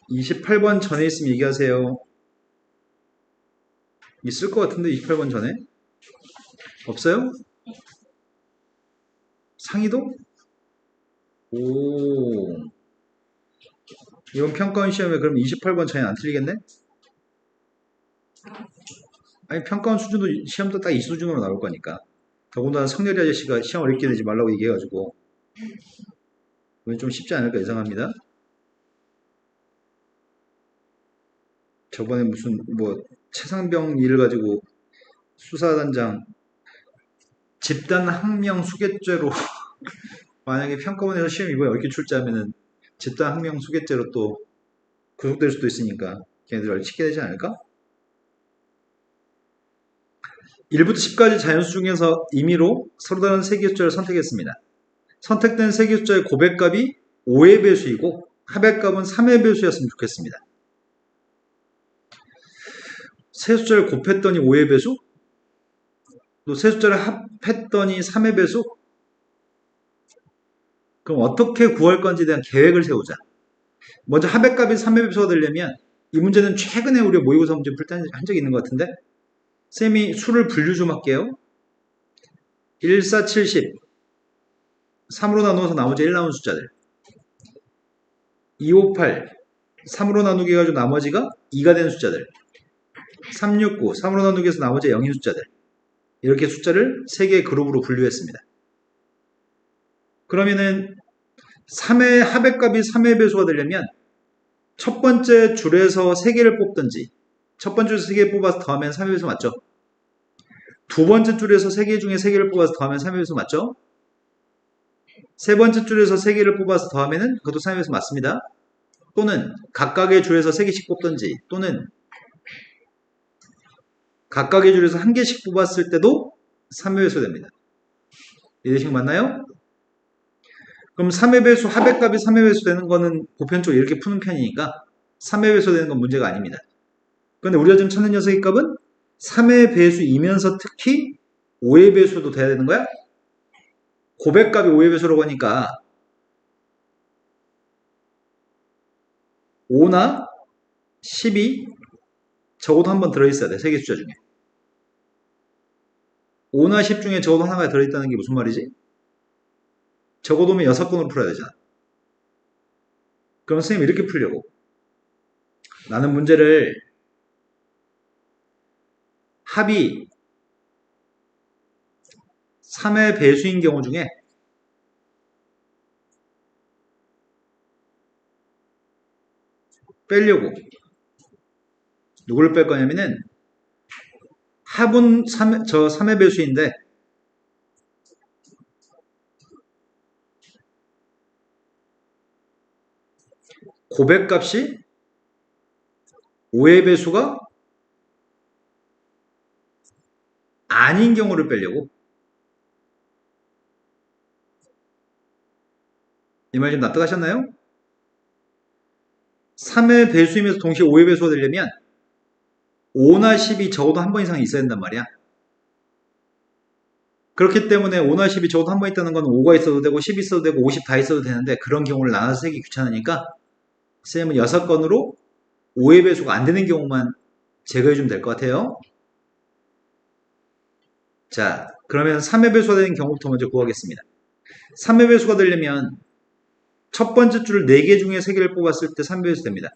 28번 전에 있으면 얘기하세요. 있을 것 같은데 28번 전에? 없어요? 상위도? 오, 이번 평가원 시험에 그럼 28번 전에 안 틀리겠네? 아니 평가원 수준도 시험도 딱 이 수준으로 나올 거니까. 더군다나 성렬이 아저씨가 시험 어렵게 내지 말라고 얘기해가지고 이건 좀 쉽지 않을까 예상합니다. 저번에 무슨 뭐 최상병 일을 가지고 수사단장 집단 항명 수괴죄로 만약에 평가원에서 시험 이번에 어렵게 출제하면은 집단 항명 수괴죄로 또 구속될 수도 있으니까 걔네들 치게 되지 않을까? 1부터 10까지 자연수 중에서 임의로 서로 다른 세 개 숫자를 선택했습니다. 선택된 세 개 숫자의 고백값이 5의 배수이고 합의값은 3의 배수였으면 좋겠습니다. 세 숫자를 곱했더니 5의 배수? 또 세 숫자를 합했더니 3의 배수? 그럼 어떻게 구할 건지에 대한 계획을 세우자. 먼저 합의값이 3의 배수가 되려면 이 문제는 최근에 우리가 모의고사 문제 풀 때 한 적이 있는 것 같은데 쌤이 수를 분류 좀 할게요. 1, 4, 70 3으로 나누어서 나머지 1 나온 숫자들 2, 5, 8 3으로 나누기 해가지고 나머지가 2가 된 숫자들 3, 6, 9 3으로 나누기 해서 나머지 0인 숫자들 이렇게 숫자를 3개의 그룹으로 분류했습니다. 그러면은 3의 합의값이 3의 배수가 되려면 첫 번째 줄에서 3개를 뽑든지 첫 번째 줄에서 3개 뽑아서 더하면 3의 배수 맞죠? 두 번째 줄에서 3개 중에 3개를 뽑아서 더하면 3의 배수 맞죠? 세 번째 줄에서 3개를 뽑아서 더하면은 그것도 3의 배수 맞습니다. 또는 각각의 줄에서 3개씩 뽑든지 또는 각각의 줄에서 1개씩 뽑았을 때도 3의 배수 됩니다. 이해되신 거 맞나요? 그럼 3의 배수 합의값이 3의 배수 되는 거는 보편적으로 이렇게 푸는 편이니까 3의 배수 되는 건 문제가 아닙니다. 그런데 우리가 지금 찾는 녀석의 값은 3의 배수이면서 특히 5의 배수도 돼야 되는 거야? 고백값이 5의 배수라고 하니까 5나 10이 적어도 한 번 들어있어야 돼. 세 개 숫자 중에. 5나 10 중에 적어도 하나가 들어있다는 게 무슨 말이지? 적어도면 6건으로 풀어야 되잖아. 그럼 선생님 이렇게 풀려고. 나는 문제를 합이 3의 배수인 경우 중에 빼려고. 누구를 뺄 거냐면은 합은 3의 배수인데 고백값이 5의 배수가 아닌 경우를 빼려고. 이 말 좀 납득하셨나요? 3의 배수이면서 동시에 5의 배수가 되려면 5나 10이 적어도 한 번 이상 있어야 된단 말이야. 그렇기 때문에 5나 10이 적어도 한 번 있다는 건 5가 있어도 되고 10 있어도 되고 50 다 있어도 되는데 그런 경우를 나눠서 세기 귀찮으니까 쌤은 6건으로 5의 배수가 안 되는 경우만 제거해주면 될 것 같아요. 자, 그러면 3의 배수가 되는 경우부터 먼저 구하겠습니다. 3의 배수가 되려면 첫 번째 줄을 4개 중에 3개를 뽑았을 때 3의 배수 됩니다.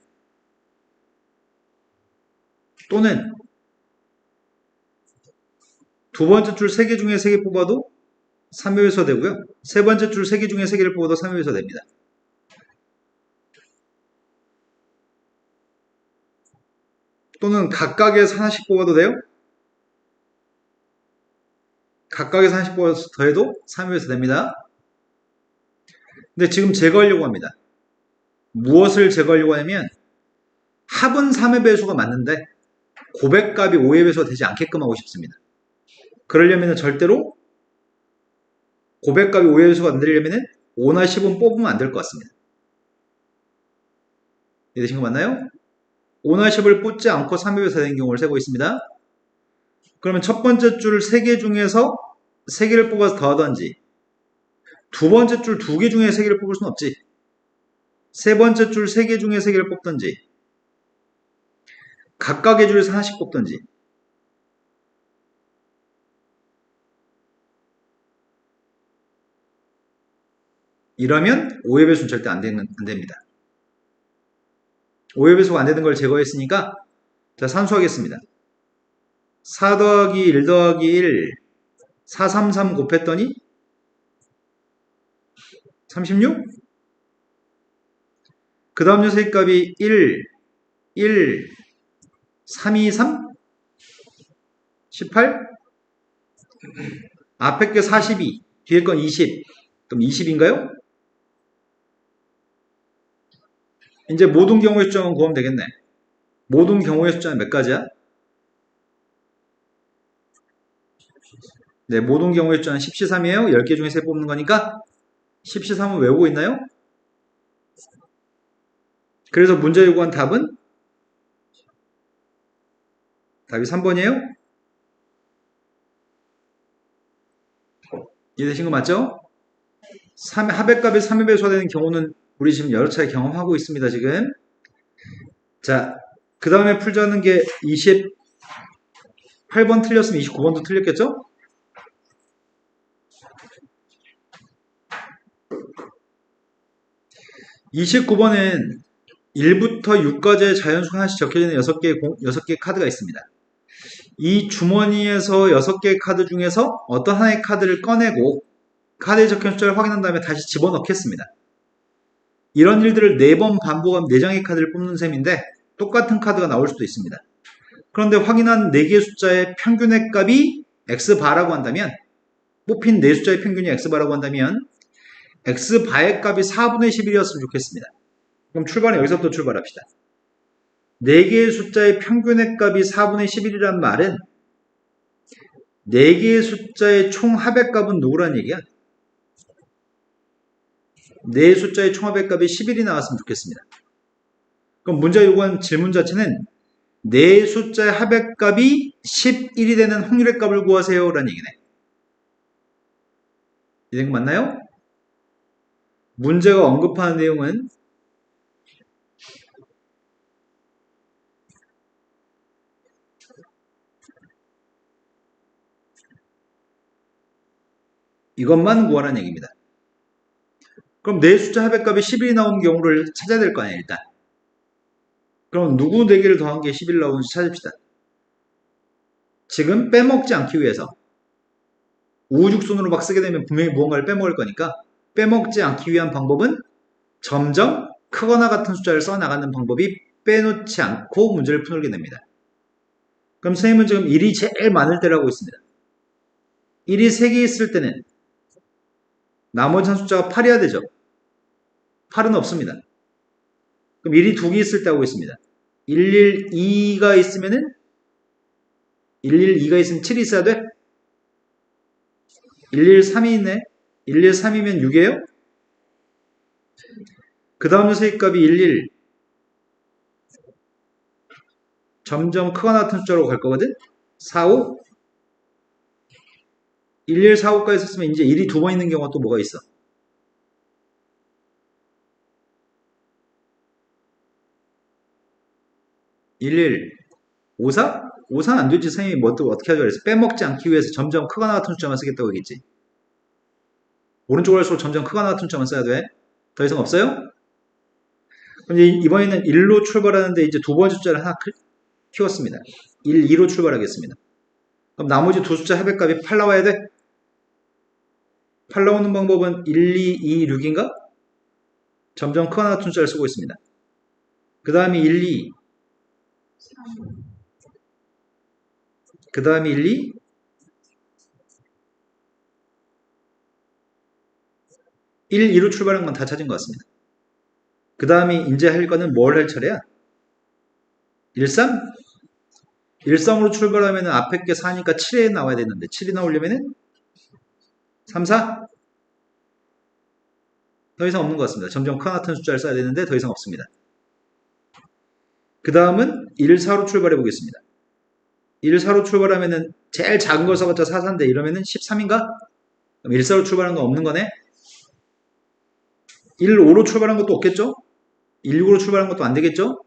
또는 두 번째 줄 3개 중에 3개 뽑아도 3의 배수가 되고요. 세 번째 줄 3개 중에 3개를 뽑아도 3의 배수가 됩니다. 또는 각각에서 하나씩 뽑아도 돼요? 각각에서 하나씩 뽑아서 더해도 3의 배수 됩니다. 근데 지금 제거하려고 합니다. 무엇을 제거하려고 하냐면 합은 3의 배수가 맞는데 고백값이 5의 배수가 되지 않게끔 하고 싶습니다. 그러려면 절대로 고백값이 5의 배수가 안 되려면 5나 10은 뽑으면 안 될 것 같습니다. 이해되신 거 맞나요? 5나 10을 뽑지 않고 3의 배수가 되는 경우를 세고 있습니다. 그러면 첫 번째 줄 3개 중에서 3개를 뽑아서 더하든지 두 번째 줄 2개 중에 3개를 뽑을 수는 없지. 세 번째 줄 3개 중에 3개를 뽑든지 각각의 줄에서 하나씩 뽑든지. 이러면 5의 배수는 절대 안 됩니다. 5의 배수가 안 되는 걸 제거했으니까 자, 산수하겠습니다. 4 더하기 1 더하기 1 4, 3, 3 곱했더니 36? 그 다음 녀석의 값이 1, 1, 3, 2, 3? 18? 앞에 게 42, 뒤에 건 20. 그럼 20인가요? 이제 모든 경우의 숫자만 구하면 되겠네. 모든 경우의 숫자는 몇 가지야? 네, 모든 경우의 숫자는 10C3이에요. 10개 중에 3 뽑는 거니까 10C3은 외우고 있나요? 그래서 문제 요구한 답은? 답이 3번이에요? 이해되신 거 맞죠? 합의값이 3의 배수가 되는 경우는 우리 지금 여러 차례 경험하고 있습니다, 지금. 자, 그 다음에 풀자는 게 28번 틀렸으면 29번도 틀렸겠죠? (29번은) 1부터 6까지의 자연수가 하나씩 적혀져 있는 6개의 카드가 있습니다. 이 주머니에서 6개의 카드 중에서 어떤 하나의 카드를 꺼내고 카드에 적힌 숫자를 확인한 다음에 다시 집어넣겠습니다. 이런 일들을 4번 반복하면 4장의 카드를 뽑는 셈인데 똑같은 카드가 나올 수도 있습니다. 그런데 확인한 4개의 숫자의 평균의 값이 x바라고 한다면, 뽑힌 4숫자의 평균이 x바라고 한다면 x바의 값이 4분의 11이었으면 좋겠습니다. 그럼 출발은 여기서부터 출발합시다. 4개의 숫자의 평균의 값이 4분의 11이란 말은 4개의 숫자의 총 합의 값은 누구란 얘기야? 4 숫자의 총 합의 값이 11이 나왔으면 좋겠습니다. 그럼 문제 요구한 질문 자체는 4 숫자의 합의 값이 11이 되는 확률의 값을 구하세요 라는 얘기네. 이해된 거 맞나요? 문제가 언급하는 내용은 이것만 구하라는 얘기입니다. 그럼 4 숫자 합의값이 11이 나오는 경우를 찾아야 될 거 아니에요, 일단. 그럼 누구 4개를 더한 게 11 나오는지 찾읍시다. 지금 빼먹지 않기 위해서 우후죽순으로 막 쓰게 되면 분명히 무언가를 빼먹을 거니까 빼먹지 않기 위한 방법은 점점 크거나 같은 숫자를 써나가는 방법이 빼놓지 않고 문제를 풀게 됩니다. 그럼 선생님은 지금 1이 제일 많을 때라고 있습니다. 1이 3개 있을 때는 나머지 한 숫자가 8이어야 되죠. 8은 없습니다. 그럼 1이 2개 있을 때 하고 있습니다. 112가 있으면은 112가 있으면 7이 있어야 돼? 113이 있네. 113이면 6이에요? 그 다음 녀석의 값이 11 점점 크거나 같은 숫자로 갈 거거든? 45 1145까지 있었으면 이제 1이 2번 있는 경우가 또 뭐가 있어? 1154? 54는 안 되지. 선생님이 뭐 또 어떻게 하자고 그랬어? 빼먹지 않기 위해서 점점 크거나 같은 숫자만 쓰겠다고 얘기했지. 오른쪽으로 할수록 점점 크거나 같은 숫자만 써야 돼. 더 이상 없어요? 그럼 이번에는 1로 출발하는데 이제 두 번째 숫자를 하나 키웠습니다. 1, 2로 출발하겠습니다. 그럼 나머지 두 숫자 합의값이 8 나와야 돼? 8 나오는 방법은 1, 2, 2, 6인가? 점점 크거나 같은 숫자를 쓰고 있습니다. 그 다음이 1, 2. 그 다음이 1, 2. (1, 2로 출발한 건 다 찾은 것 같습니다. 그 다음이 이제 할 거는 뭘 할 차례야? 13? 13으로 출발하면 앞에 게 4니까 7에 나와야 되는데 7이 나오려면은 3, 4? 더 이상 없는 것 같습니다. 점점 큰 같은 숫자를 써야 되는데 더 이상 없습니다. 그 다음은 1, 4로 출발해 보겠습니다. 1, 4로 출발하면은 제일 작은 걸 써봤자 4, 4인데 이러면은 13인가? 그럼 1, 4로 출발한 건 없는 거네? 1, 5로 출발한 것도 없겠죠? 165로 출발한 것도 안 되겠죠?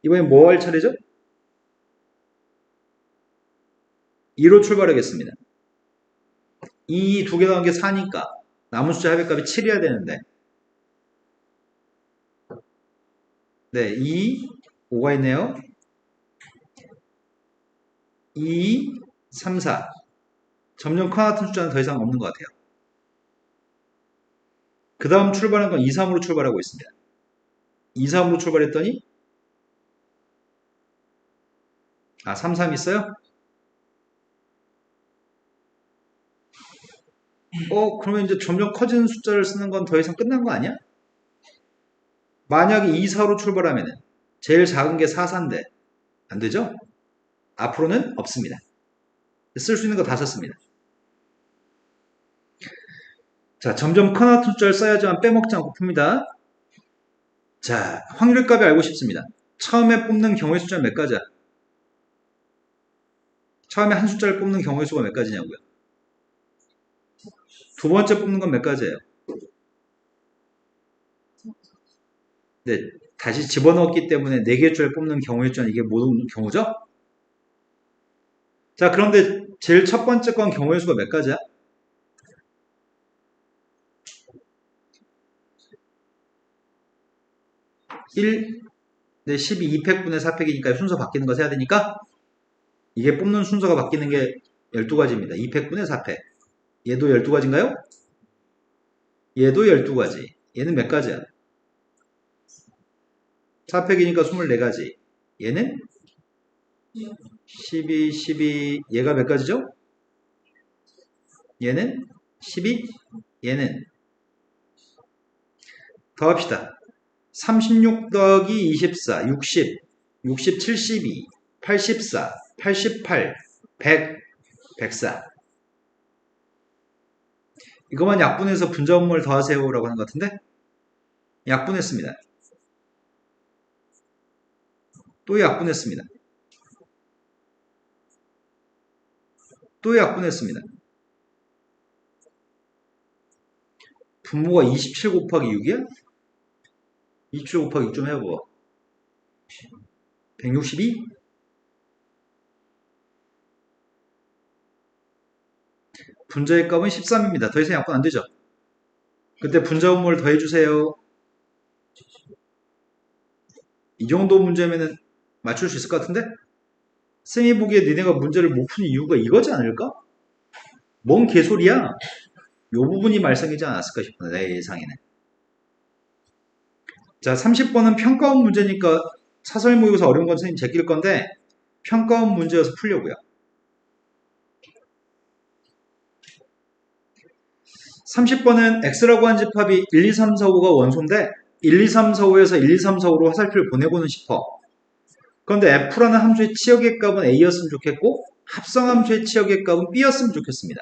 이번엔 뭐 할 차례죠? 2로 출발하겠습니다. 이 두 개 더한 게 4니까 남은 숫자 합의값이 7이어야 되는데 네, 2, 5가 있네요. 2, 3, 4 점점 커 같은 숫자는 더 이상 없는 것 같아요. 그 다음 출발한 건 2, 3으로 출발하고 있습니다. 2, 3으로 출발했더니 3, 3 있어요? 그러면 이제 점점 커지는 숫자를 쓰는 건 더 이상 끝난 거 아니야? 만약에 2, 4로 출발하면 제일 작은 게 4, 4인데 안 되죠? 앞으로는 없습니다. 쓸 수 있는 거 다 썼습니다. 자, 점점 커 같은 숫자를 써야지만 빼먹지 않고 풉니다. 자, 확률값이 알고 싶습니다. 처음에 뽑는 경우의 숫자는 몇 가지야? 처음에 한 숫자를 뽑는 경우의 수가 몇 가지냐고요? 두 번째 뽑는 건 몇 가지예요? 네, 다시 집어넣었기 때문에 4개의 숫자를 뽑는 경우의 숫자는 이게 모든 경우죠? 자, 그런데 제일 첫 번째 건 경우의 수가 몇 가지야? 1, 네, 12, 2팩분의 4팩이니까 순서 바뀌는 거 세야 되니까 이게 뽑는 순서가 바뀌는 게 12가지입니다. 2팩분의 4팩. 얘도 12가지인가요? 얘도 12가지. 얘는 몇 가지야? 4팩이니까 24가지. 얘는 12, 12. 얘가 몇 가지죠? 얘는 12. 얘는 더 합시다. 36 더하기 24, 60, 60, 72, 84, 88, 100, 104. 이거만 약분해서 분자분모를 더하세요라고 하는 것 같은데 약분했습니다. 또 약분했습니다. 또 약분했습니다. 분모가 27 곱하기 6이야? 27 곱하기 6 좀 해봐. 162? 분자의 값은 13입니다. 더 이상 약분 안 되죠? 그때 분자분모를 더해주세요. 이 정도 문제면은 맞출 수 있을 것 같은데? 쌤이 보기에 니네가 문제를 못 푸는 이유가 이거지 않을까? 뭔 개소리야? 요 부분이 말썽이지 않았을까 싶은데 내 예상에는. 자, 30번은 평가원 문제니까 사설 모의고사 어려운 건 선생님 제낄 건데 평가원 문제여서 풀려고요. 30번은 x라고 한 집합이 1, 2, 3, 4, 5가 원소인데 1, 2, 3, 4, 5에서 1, 2, 3, 4, 5로 화살표를 보내고는 싶어. 그런데 f라는 함수의 치역의 값은 a였으면 좋겠고 합성함수의 치역의 값은 b였으면 좋겠습니다.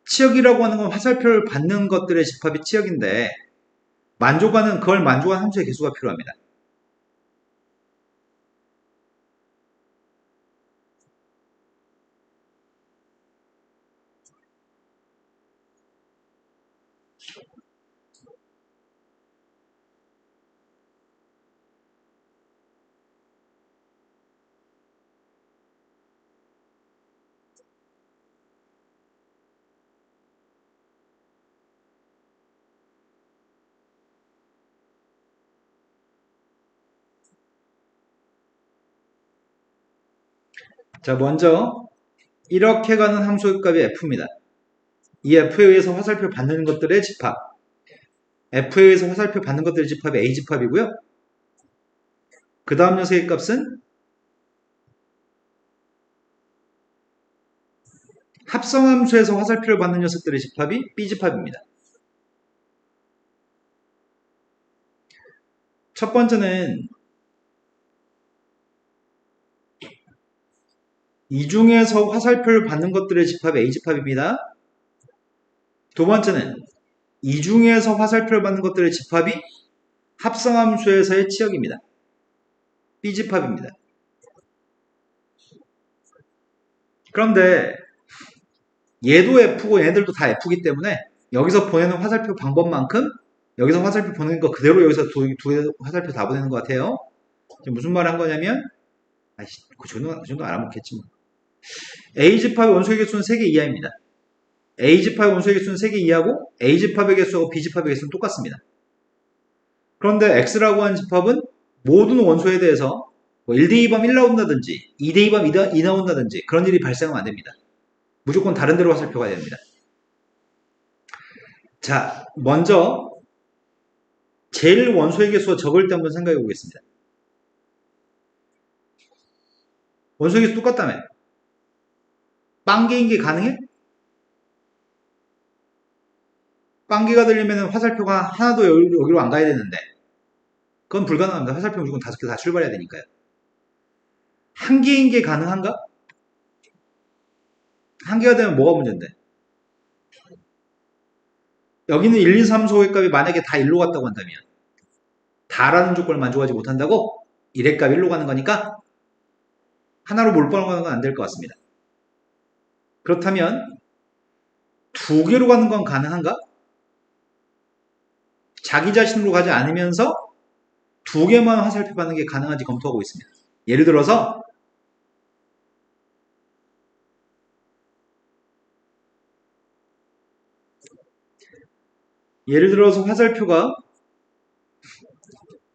치역이라고 하는 건 화살표를 받는 것들의 집합이 치역인데 그걸 만족하는 함수의 개수가 필요합니다. 자, 먼저 이렇게 가는 함수의 값이 f입니다. 이 f에 의해서 화살표 받는 것들의 집합. f에 의해서 화살표 받는 것들의 집합이 a집합이고요. 그 다음 녀석의 값은 합성함수에서 화살표를 받는 녀석들의 집합이 b집합입니다. 첫 번째는 이 중에서 화살표를 받는 것들의 집합이 a집합입니다. 두 번째는 이 중에서 화살표를 받는 것들의 집합이 합성함수에서의 치역입니다. b집합입니다. 그런데 얘도 f고 얘네들도 다 f기 때문에 여기서 보내는 화살표 방법만큼 여기서 화살표 보내는 거 그대로 여기서 두 화살표 다 보내는 것 같아요. 지금 무슨 말을 한 거냐면, 아이씨, 그 정도 알아먹겠지 뭐. A집합의 원소의 개수는 3개 이하입니다. A집합의 원소의 개수는 3개 이하고 A집합의 개수하고 B집합의 개수는 똑같습니다. 그런데 X라고 하는 집합은 모든 원소에 대해서 뭐 1대2범 1 나온다든지 2대2범 2 나온다든지 그런 일이 발생하면 안 됩니다. 무조건 다른 데로 화살표가 됩니다. 자, 먼저 제일 원소의 개수가 적을 때 한번 생각해 보겠습니다. 원소의 개수 똑같다며. 빵개인 게 가능해? 빵개가 되려면 화살표가 하나도 여기로 안 가야 되는데 그건 불가능합니다. 화살표 무조건 5개 다 출발해야 되니까요. 한 개인 게 가능한가? 한 개가 되면 뭐가 문제인데? 여기는 1, 2, 3, 4의 값이 만약에 다 1로 갔다고 한다면 다라는 조건을 만족하지 못한다고? 1의 값 1로 가는 거니까 하나로 몰빵을 가는 건 안 될 것 같습니다. 그렇다면 두 개로 가는 건 가능한가? 자기 자신으로 가지 않으면서 두 개만 화살표 받는 게 가능한지 검토하고 있습니다. 예를 들어서 화살표가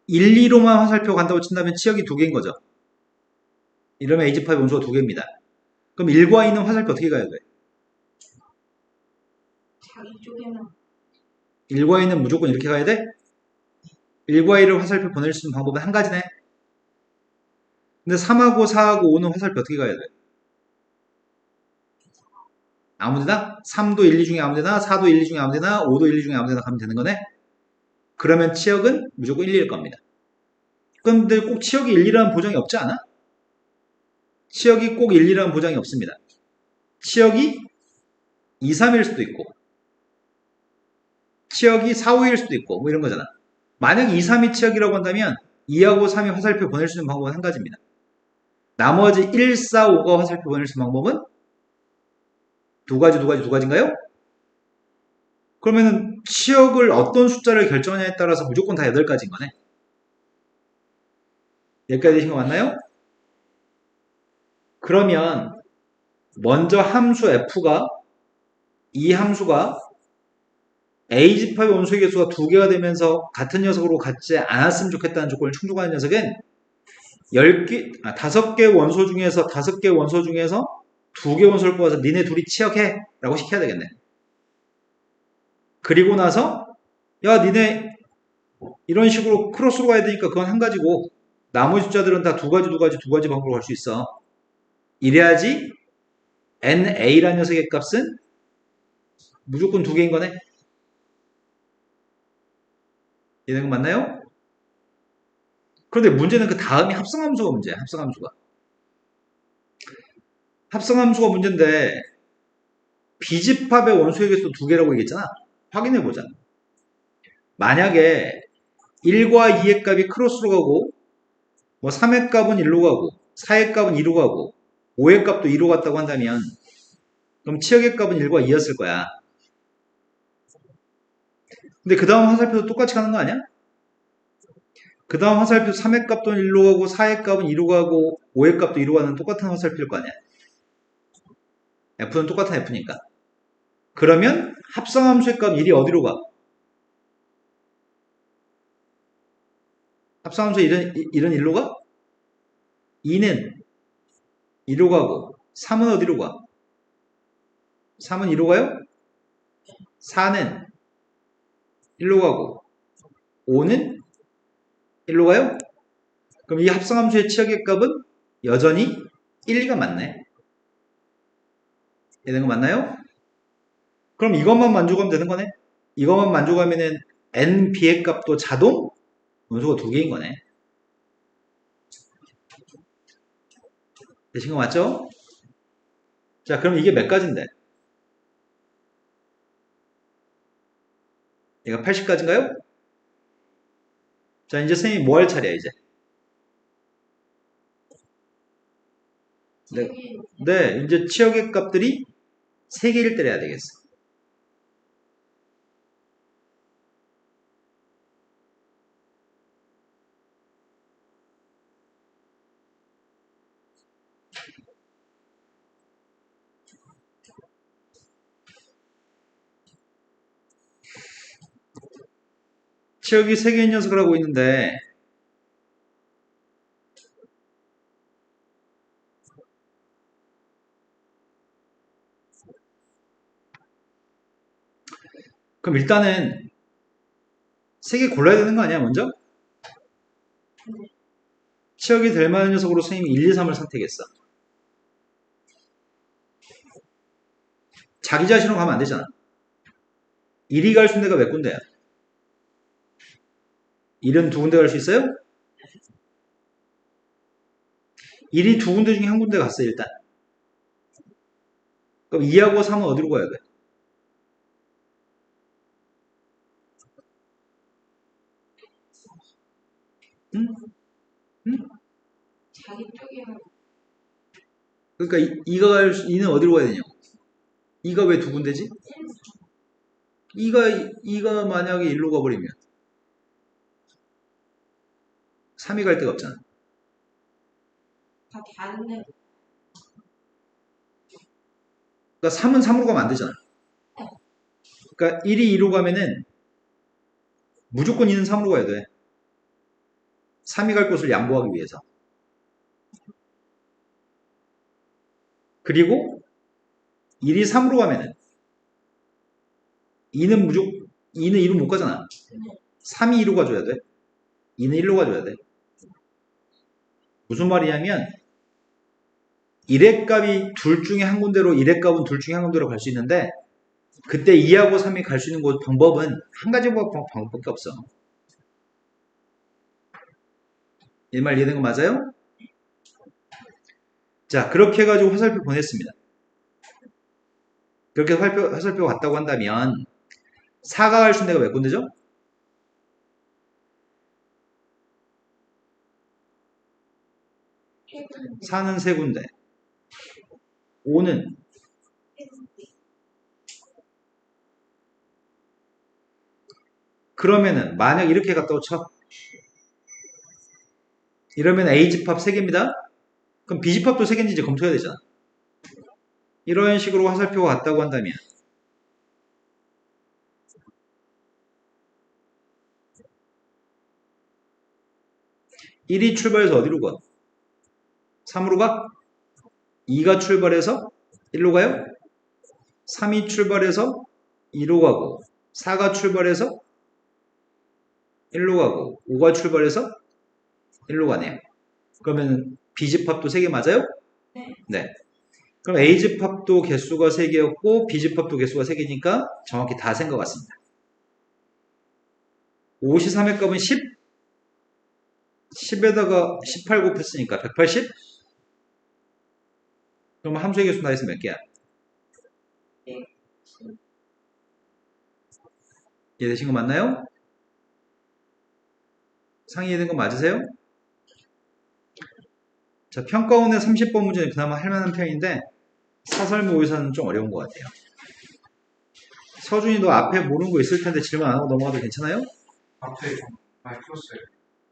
1, 2로만 화살표 간다고 친다면 치역이 두 개인 거죠. 이러면 A집합의 원소가 두 개입니다. 그럼 1과 2는 화살표 어떻게 가야 돼? 자기 쪽에만. 1과 2는 무조건 이렇게 가야 돼? 1과 2를 화살표 보낼 수 있는 방법은 한 가지네. 근데 3하고 4하고 5는 화살표 어떻게 가야 돼? 아무데나? 3도 1, 2 중에 아무데나, 4도 1, 2 중에 아무데나, 5도 1, 2 중에 아무데나 가면 되는 거네? 그러면 치역은 무조건 1, 2일 겁니다. 근데 꼭 치역이 1, 2라는 보장이 없지 않아? 치역이 꼭 1, 2라는 보장이 없습니다. 치역이 2, 3일 수도 있고 치역이 4, 5일 수도 있고 뭐 이런 거잖아. 만약 2, 3이 치역이라고 한다면 2하고 3이 화살표 보낼 수 있는 방법은 한 가지입니다. 나머지 1, 4, 5가 화살표 보낼 수 있는 방법은 두 가지인가요? 그러면은 치역을 어떤 숫자를 결정하냐에 따라서 무조건 다 8가지인 거네. 여기까지 되신 거 맞나요? 그러면 먼저 함수 f가 이 함수가 A집합의 원소의 개수가 2개가 되면서 같은 녀석으로 같지 않았으면 좋겠다는 조건을 충족하는 녀석은 5개 원소 중에서 5개 원소 중에서 2개 원소를 뽑아서 니네 둘이 치역해 라고 시켜야 되겠네. 그리고 나서 야 니네 이런 식으로 크로스로 가야 되니까 그건 한 가지고 나머지 숫자들은 다 두 가지 방법으로 갈 수 있어. 이래야지 NA라는 녀석의 값은 무조건 2개인 거네. 이해된 거 맞나요? 그런데 문제는 그 다음이 합성함수가 문제야. 합성함수가 문제인데 B집합의 원소의 개수도 2개라고 얘기했잖아. 확인해보자. 만약에 1과 2의 값이 크로스로 가고 뭐 3의 값은 1로 가고 4의 값은 2로 가고 5의 값도 2로 갔다고 한다면 그럼 치역의 값은 1과 2였을 거야. 근데 그 다음 화살표도 똑같이 가는 거 아니야? 그 다음 화살표 3의 값도 1로 가고 4의 값은 2로 가고 5의 값도 2로 가는 똑같은 화살표일 거 아니야. F는 똑같은 F니까. 그러면 합성함수의 값 1이 어디로 가? 합성함수의 1은 1로 가? 2는 2로 가고 3은 어디로 가? 3은 2로 가요? 4는 1로 가고 5는 1로 가요? 그럼 이 합성함수의 치역의 값은 여전히 1, 2가 맞네. 되는 거 맞나요? 그럼 이것만 만족하면 되는 거네. 이것만 만족하면은 NB의 값도 자동 원소가 2개인 거네. 되신 거 맞죠? 자, 그럼 이게 몇 가지인데? 얘가 80가지인가요? 자, 이제 선생님이 뭐 할 차례야, 이제? 네, 이제 치역의 값들이 3개일 때려야 되겠어. 치역이 3개의 녀석을 하고 있는데 그럼 일단은 3개 골라야 되는 거 아니야 먼저? 치역이 될 만한 녀석으로 선생님이 1, 2, 3을 선택했어. 자기 자신으로 가면 안 되잖아. 1이 갈 수 있는 데가 몇 군데야? 1은 2군데 갈 수 있어요? 1이 2군데 중에 한 군데 갔어 일단. 그럼 2하고 3은 어디로 가야 돼? 응? 응? 자기 쪽이면 그러니까 2는 어디로 가야 되냐고. 2가 왜 2군데지? 2가 만약에 1로 가버리면 3이 갈 데가 없잖아. 다 다른데 그러니까 3은 3으로 가면 안 되잖아. 그러니까 1이 2로 가면은 무조건 2는 3으로 가야 돼. 3이 갈 곳을 양보하기 위해서. 그리고 1이 3으로 가면은 2는 2로 못 가잖아. 3이 2로 가줘야 돼. 2는 1로 가줘야 돼. 무슨 말이냐면 1의 값이 둘 중에 한 군데로 1의 값은 둘 중에 한 군데로 갈 수 있는데 그때 2하고 3이 갈 수 있는 방법은 한 가지 방법밖에 없어. 이 말 이해된 거 맞아요? 자, 그렇게 해가지고 화살표 보냈습니다. 그렇게 화살표 갔다고 한다면 4가 갈 수 있는 데가 몇 군데죠? 4는 3군데. 5는 그러면은 만약 이렇게 갔다고 쳐. 이러면 A집합 3개입니다. 그럼 B집합도 3개인지 이제 검토해야 되잖아. 이런 식으로 화살표가 같다고 한다면 1이 출발해서 어디로 가? 3으로 가? 2가 출발해서 1로 가요? 3이 출발해서 2로 가고 4가 출발해서 1로 가고 5가 출발해서 1로 가네요. 그러면 B집합도 3개 맞아요? 네. 그럼 A집합도 개수가 3개였고 B집합도 개수가 3개니까 정확히 다 센 것 같습니다. 53의 값은 10? 10에다가 18 곱했으니까 180? 그럼 함수의 개수 다 해서 몇 개야? 이해되신 거 맞나요? 상이 이해된 거 맞으세요? 자, 평가원의 30번 문제는 그나마 할만한 편인데 사설모의사는 좀 어려운 것 같아요. 서준이 너 앞에 모르는 거 있을 텐데 질문 안 하고 넘어가도 괜찮아요? 앞에 좀 많이 풀었어요.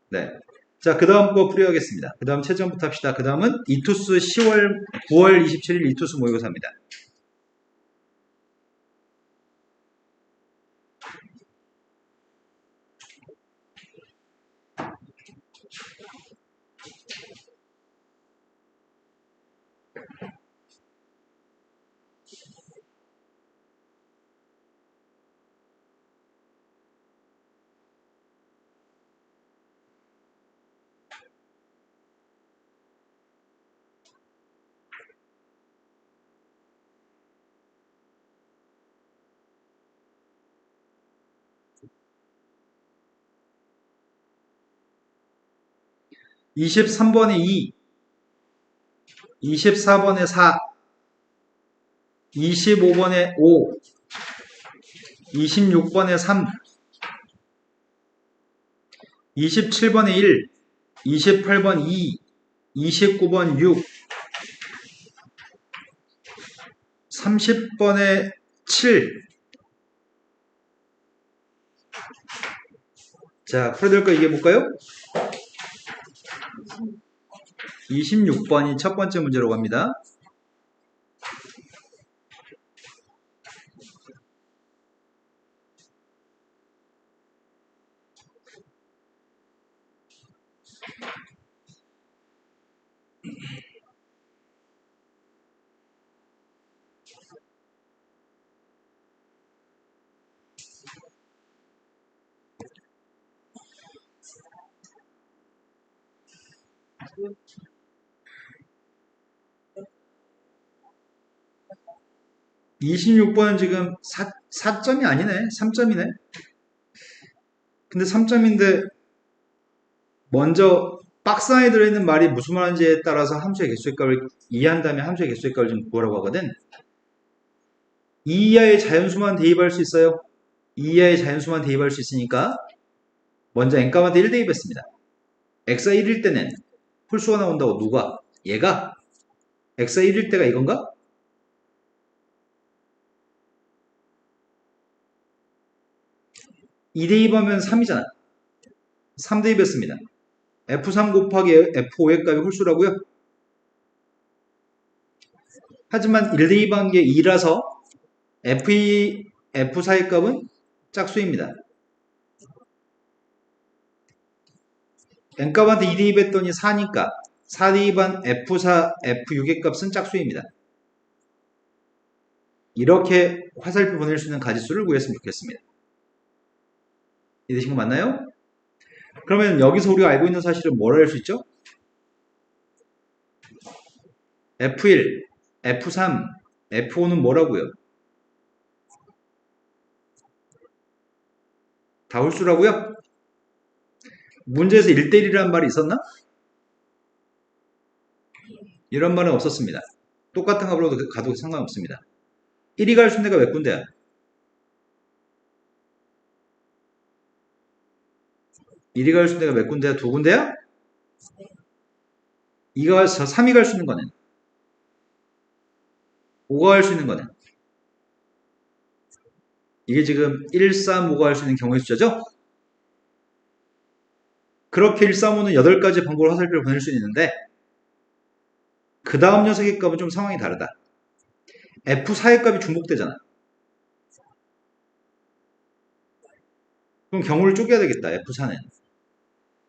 네. 자, 그 다음 거 풀이하겠습니다. 그 다음 채점부터 합시다. 그 다음은 이투스 9월 27일 이투스 모의고사입니다. (23번에) 2, 24번에 4, 25번에 5, 26번에 3, 27번에 1, 28번 2, 29번 6, 30번에 7. 자, 풀어낼 거 얘기해 볼까요? 26번이 첫 번째 문제라고 합니다. (26번은) 지금 4점이 아니네. 3점이네. 근데 3점인데 먼저 박스 안에 들어있는 말이 무슨 말인지에 따라서 함수의 개수의 값을 이해한 다음에 함수의 개수의 값을 좀 구하라고 하거든. 2 이하의 자연수만 대입할 수 있어요. 2 이하의 자연수만 대입할 수 있으니까 먼저 n값한테 1 대입했습니다. x가 1일 때는 홀수가 나온다고. 누가? 얘가? x가 1일 때가 이건가? 2 대입하면 3이잖아. 3 대입했습니다. f3 곱하기 f5의 값이 홀수라고요? 하지만 1 대입한 게 2라서 f4의 값은 짝수입니다. n값한테 2 대입했더니 4니까 4 대입한 f4, f6의 값은 짝수입니다. 이렇게 화살표 보낼 수 있는 가지수를 구했으면 좋겠습니다. 이해되신 거 맞나요? 그러면 여기서 우리가 알고 있는 사실은 뭐라 할 수 있죠? F1, F3, F5는 뭐라고요? 다 홀수라고요? 문제에서 1대1이라는 말이 있었나? 이런 말은 없었습니다. 똑같은 값으로 가도 상관없습니다. 1이 갈 수 있는 데가 몇 군데야? 1이 갈 수 있는 데가 몇 군데야? 2군데야? 3이 갈 수 있는 거는? 5가 갈 수 있는 거는? 이게 지금 1, 3, 5가 할 수 있는 경우의 숫자죠? 그렇게 1, 3, 5는 8가지 방법으로 화살표를 보낼 수 있는데 그 다음 녀석의 값은 좀 상황이 다르다. F4의 값이 중복되잖아. 그럼 경우를 쪼개야 되겠다. F4는.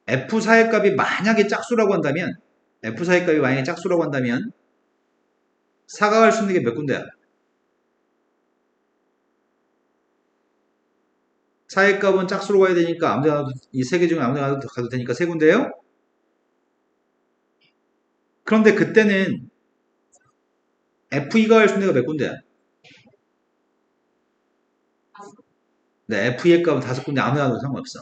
F4의 값이 만약에 짝수라고 한다면 F4의 값이 만약에 짝수라고 한다면 4가 갈 수 있는 게 몇 군데야? 4의 값은 짝수로 가야 되니까 아무데나 이 세 개 중에 아무데나 가도 되니까 3군데예요? 그런데 그때는 F2가 갈 수 있는 데가 몇 군데야? 네, F2의 값은 5군데 아무데나 도 상관없어.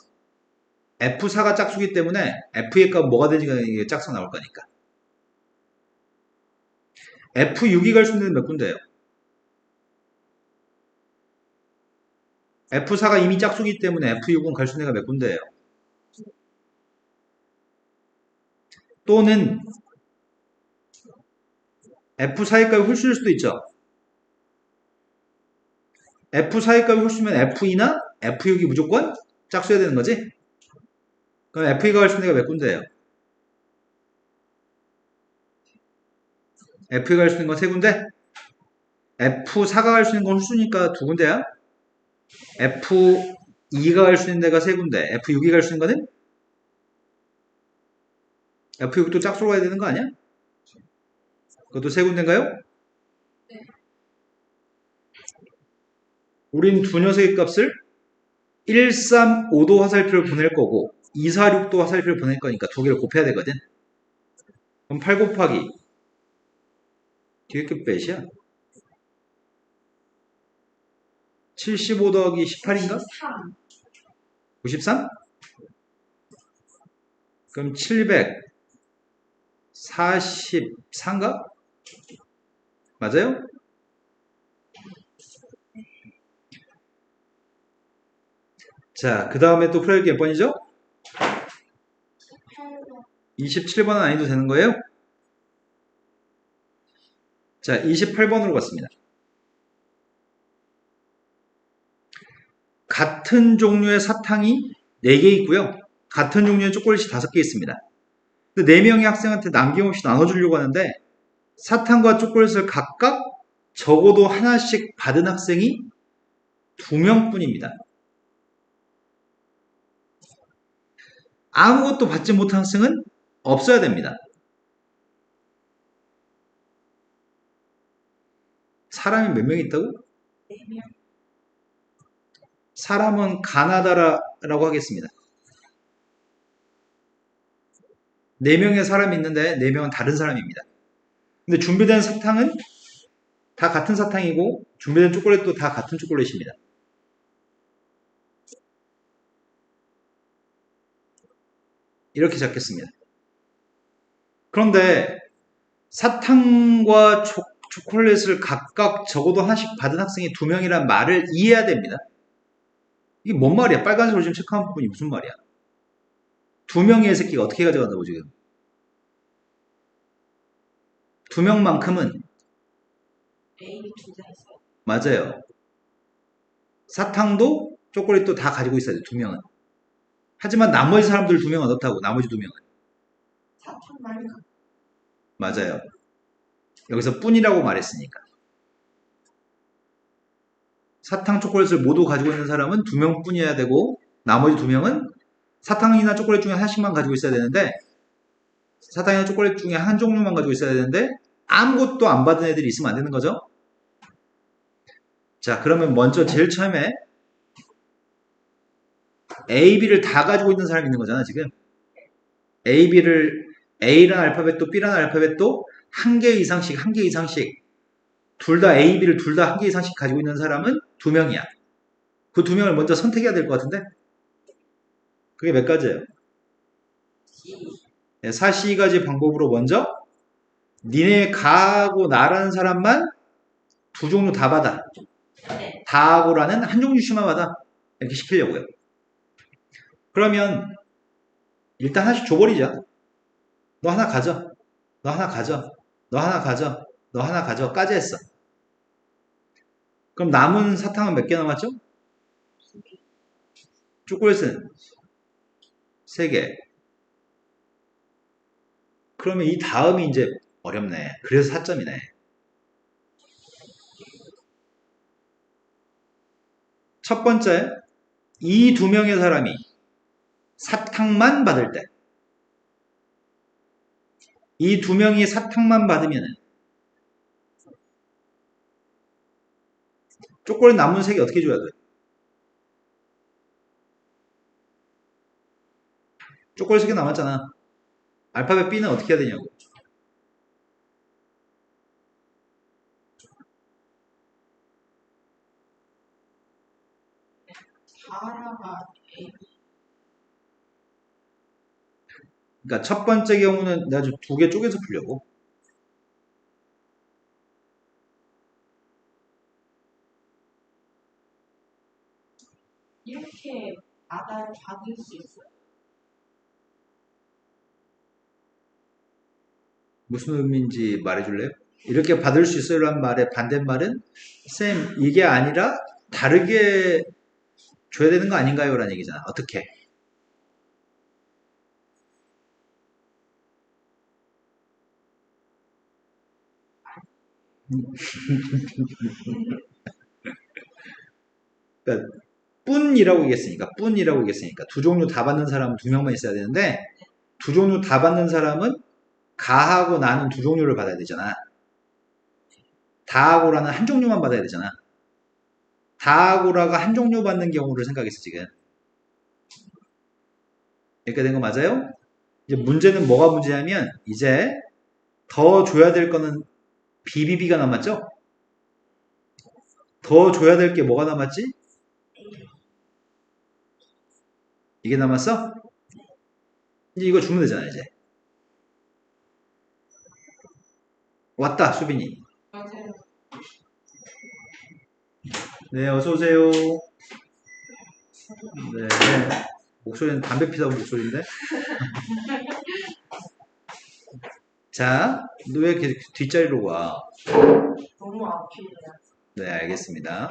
F4가 짝수기 때문에 F의 값은 뭐가 되니까 이게 짝수 나올 거니까. F6이 갈 수 있는 데는 몇 군데예요? F4가 이미 짝수기 때문에 F6은 갈 수 있는 데가 몇 군데예요? 또는 F4의 값이 홀수일 수도 있죠. F4의 값이 홀수면 F2나 F6이 무조건 짝수여야 되는 거지? 그럼 F2가 갈 수 있는 데가 몇 군데예요? F2가 갈 수 있는 건 3군데? F4가 갈 수 있는 건 홀수니까 2군데야? F2가 갈 수 있는 데가 3군데, F6이 갈 수 있는 거는? F6도 짝수로 가야 되는 거 아니야? 그것도 3군데인가요? 네. 우린 두 녀석의 값을 1, 3, 5도 화살표를 보낼 거고 2, 4, 6도 화살표를 보낼 거니까 두 개를 곱해야 되거든. 그럼 8 곱하기 뒤에 게 몇이야? 75 더하기 18인가? 3. 93? 그럼 744인가? 맞아요? 자, 그 다음에 또 풀어야 할 게 몇 번이죠? 27번은 안 해도 되는 거예요? 자, 28번으로 갔습니다. 같은 종류의 사탕이 4개 있고요. 같은 종류의 초콜릿이 5개 있습니다. 4명의 학생한테 남김없이 나눠주려고 하는데 사탕과 초콜릿을 각각 적어도 하나씩 받은 학생이 2명뿐입니다. 아무것도 받지 못한 학생은 없어야 됩니다. 사람이 몇 명 있다고? 4명. 사람은 가나다라고 하겠습니다. 4명의 사람이 있는데 4명은 다른 사람입니다. 근데 준비된 사탕은 다 같은 사탕이고 준비된 초콜릿도 다 같은 초콜릿입니다. 이렇게 잡겠습니다. 그런데 사탕과 초콜릿을 각각 적어도 하나씩 받은 학생이 2명이란 말을 이해해야 됩니다. 이게 뭔 말이야? 빨간색으로 지금 체크한 부분이 무슨 말이야? 2명의 새끼가 어떻게 가져간다고 지금? 2명만큼은 A이 2장 있어요. 맞아요. 사탕도 초콜릿도 다 가지고 있어야 돼, 2명은. 하지만 나머지 사람들 2명은 어떻다고? 나머지 2명은. 사탕만 맞아요. 여기서 뿐이라고 말했으니까. 사탕, 초콜릿을 모두 가지고 있는 사람은 2명 뿐이어야 되고, 나머지 2명은 사탕이나 초콜릿 중에 하나씩만 가지고 있어야 되는데, 사탕이나 초콜릿 중에 한 종류만 가지고 있어야 되는데, 아무것도 안 받은 애들이 있으면 안 되는 거죠? 자, 그러면 먼저 제일 처음에 A, B를 다 가지고 있는 사람이 있는 거잖아, 지금. A라는 알파벳도 B라는 알파벳도 한 개 이상씩, 둘 다 A, B를 둘 다 한 개 이상씩 가지고 있는 사람은 2명이야. 그 2명을 먼저 선택해야 될 것 같은데? 그게 몇 가지예요? 네, 42가지 방법으로 먼저 니네 가하고 나라는 사람만 2종류 다 받아. 네. 다하고라는 한 종류씩만 받아. 이렇게 시키려고요. 그러면 일단 하나씩 줘버리자. 너 하나 가져. 너 하나 가져. 너 하나 가져. 너 하나 가져까지 했어. 그럼 남은 사탕은 몇 개 남았죠? 초콜릿은 3개. 그러면 이 다음이 이제 어렵네. 그래서 4점이네. 첫 번째, 이 2명의 사람이 사탕만 받을 때, 이 2명이 사탕만 받으면 초콜릿 남은 3개 어떻게 줘야 돼? 초콜릿 3개 남았잖아. 알파벳 B는 어떻게 해야 되냐고. 다라가 A. 그러니까 첫 번째 경우는 내가 좀 2개 쪼개서 풀려고. 이렇게 받을 수 있어요. 무슨 의미인지 말해줄래요? 이렇게 받을 수 있어요 라는 말의 반대말은 쌤 이게 아니라 다르게 줘야 되는 거 아닌가요? 라는 얘기잖아. 어떻게? 그러니까 뿐이라고 얘기했으니까 2종류 다 받는 사람은 2명만 있어야 되는데 2종류 다 받는 사람은 가하고 나는 2종류를 받아야 되잖아. 다하고라는 한 종류만 받아야 되잖아. 다하고라가 한 종류 받는 경우를 생각했어 지금. 이렇게 된 거 맞아요? 이제 문제는 뭐가 문제냐면 이제 더 줘야 될 거는 BBB가 남았죠? 더 줘야 될 게 뭐가 남았지? 이게 남았어? 이제 이거 주면 되잖아 이제. 왔다 수빈이. 맞아요. 네 어서오세요. 네 목소리는 담배 피다 온 목소리인데. 자, 너 왜 이렇게 뒷자리로 와? 너무 아프네요. 네 알겠습니다.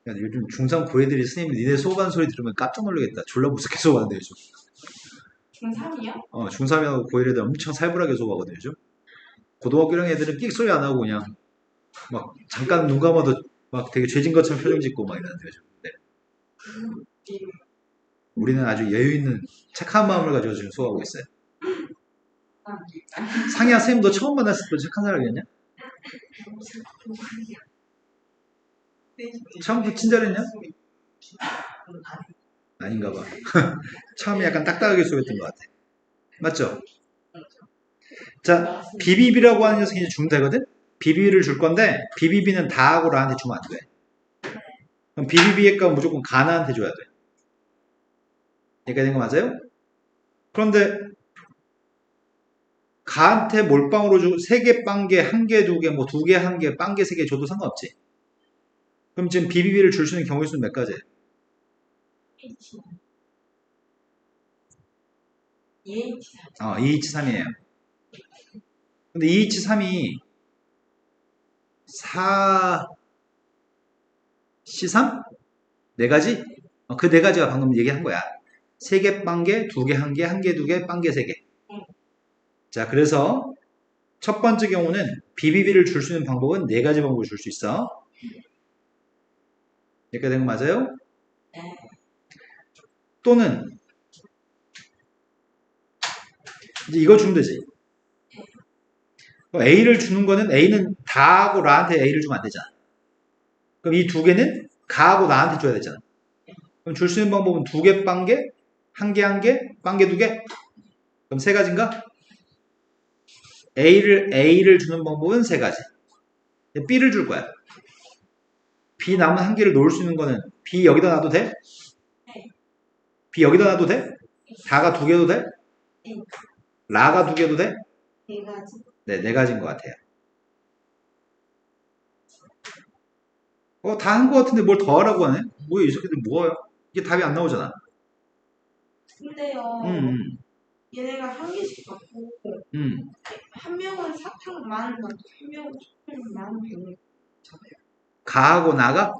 야, 요즘 중3 고애들이 스님 니네 수업하는 소리 들으면 깜짝 놀라겠다. 졸라 무섭게 수업하는데 요즘. 중3이요? 중3하고 고일 애들 엄청 살벌하게 수업하거든요 요즘. 고등학교 1학년 애들은 끽 소리 안 하고 그냥 막 잠깐 눈 감아도 막 되게 죄진 것처럼 표정 짓고 막 이러는데 요즘. 네. 우리는 아주 여유 있는 착한 마음을 가지고 지금 수업하고 있어요. 상희야, 선생님 너 처음 만났을 때 착한 사람이었냐? 처음부터 친절했냐? 아닌가 봐. 처음에 약간 딱딱하게 수업했던 것 같아. 맞죠? 자, 비비비라고 하는 녀석이 이제 주면 되거든? 비비비를 줄 건데, 비비비는 다하고 라한테 주면 안 돼. 그럼 비비비의 값 무조건 가나한테 줘야 돼. 여기까지 된 거 맞아요? 그런데, 가한테 몰빵으로 주고, 3개, 빵개, 1개, 2개, 뭐 2개, 1개, 빵개, 3개 줘도 상관없지. 그럼 지금 비비비를 줄 수 있는 경우의 수는 몇 가지예요? EH3. 2H3이에요. 근데 2H3이 4C3? 4가지? 그 4가지가 방금 얘기한 거야. 3개 빵개, 2개 1개, 1개 2개, 빵개 3개. 자, 그래서 첫 번째 경우는 비비비를 줄 수 있는 방법은 4가지 방법을 줄 수 있어. 이렇게 된 거 맞아요? 네. 또는 이제 이거 주면 되지. A를 주는 거는 A는 다하고 라한테 A를 주면 안 되잖아. 그럼 이 2개는 가하고 나한테 줘야 되잖아. 그럼 줄 수 있는 방법은 2개 빵개, 1개 1개, 빵개 2개? 그럼 3가지인가? A를 주는 방법은 3가지. B를 줄 거야. B 남은 1개를 놓을 수 있는 거는 B 여기다 놔도 돼? B 여기다 놔도 돼? 다가 2개도 돼? 라가 2개도 돼? 4가지. 네, 4가지인 것 같아요. 다 한 것 같은데 뭘 더 하라고 하네? 뭐야, 이 새끼들 뭐야? 이게 답이 안 나오잖아. 근데요, 얘네가 1개씩 갖고, 한 명은 사탕 많은 것, 한 명은 초콜릿 많은 병을 잖아요. 가하고 나가?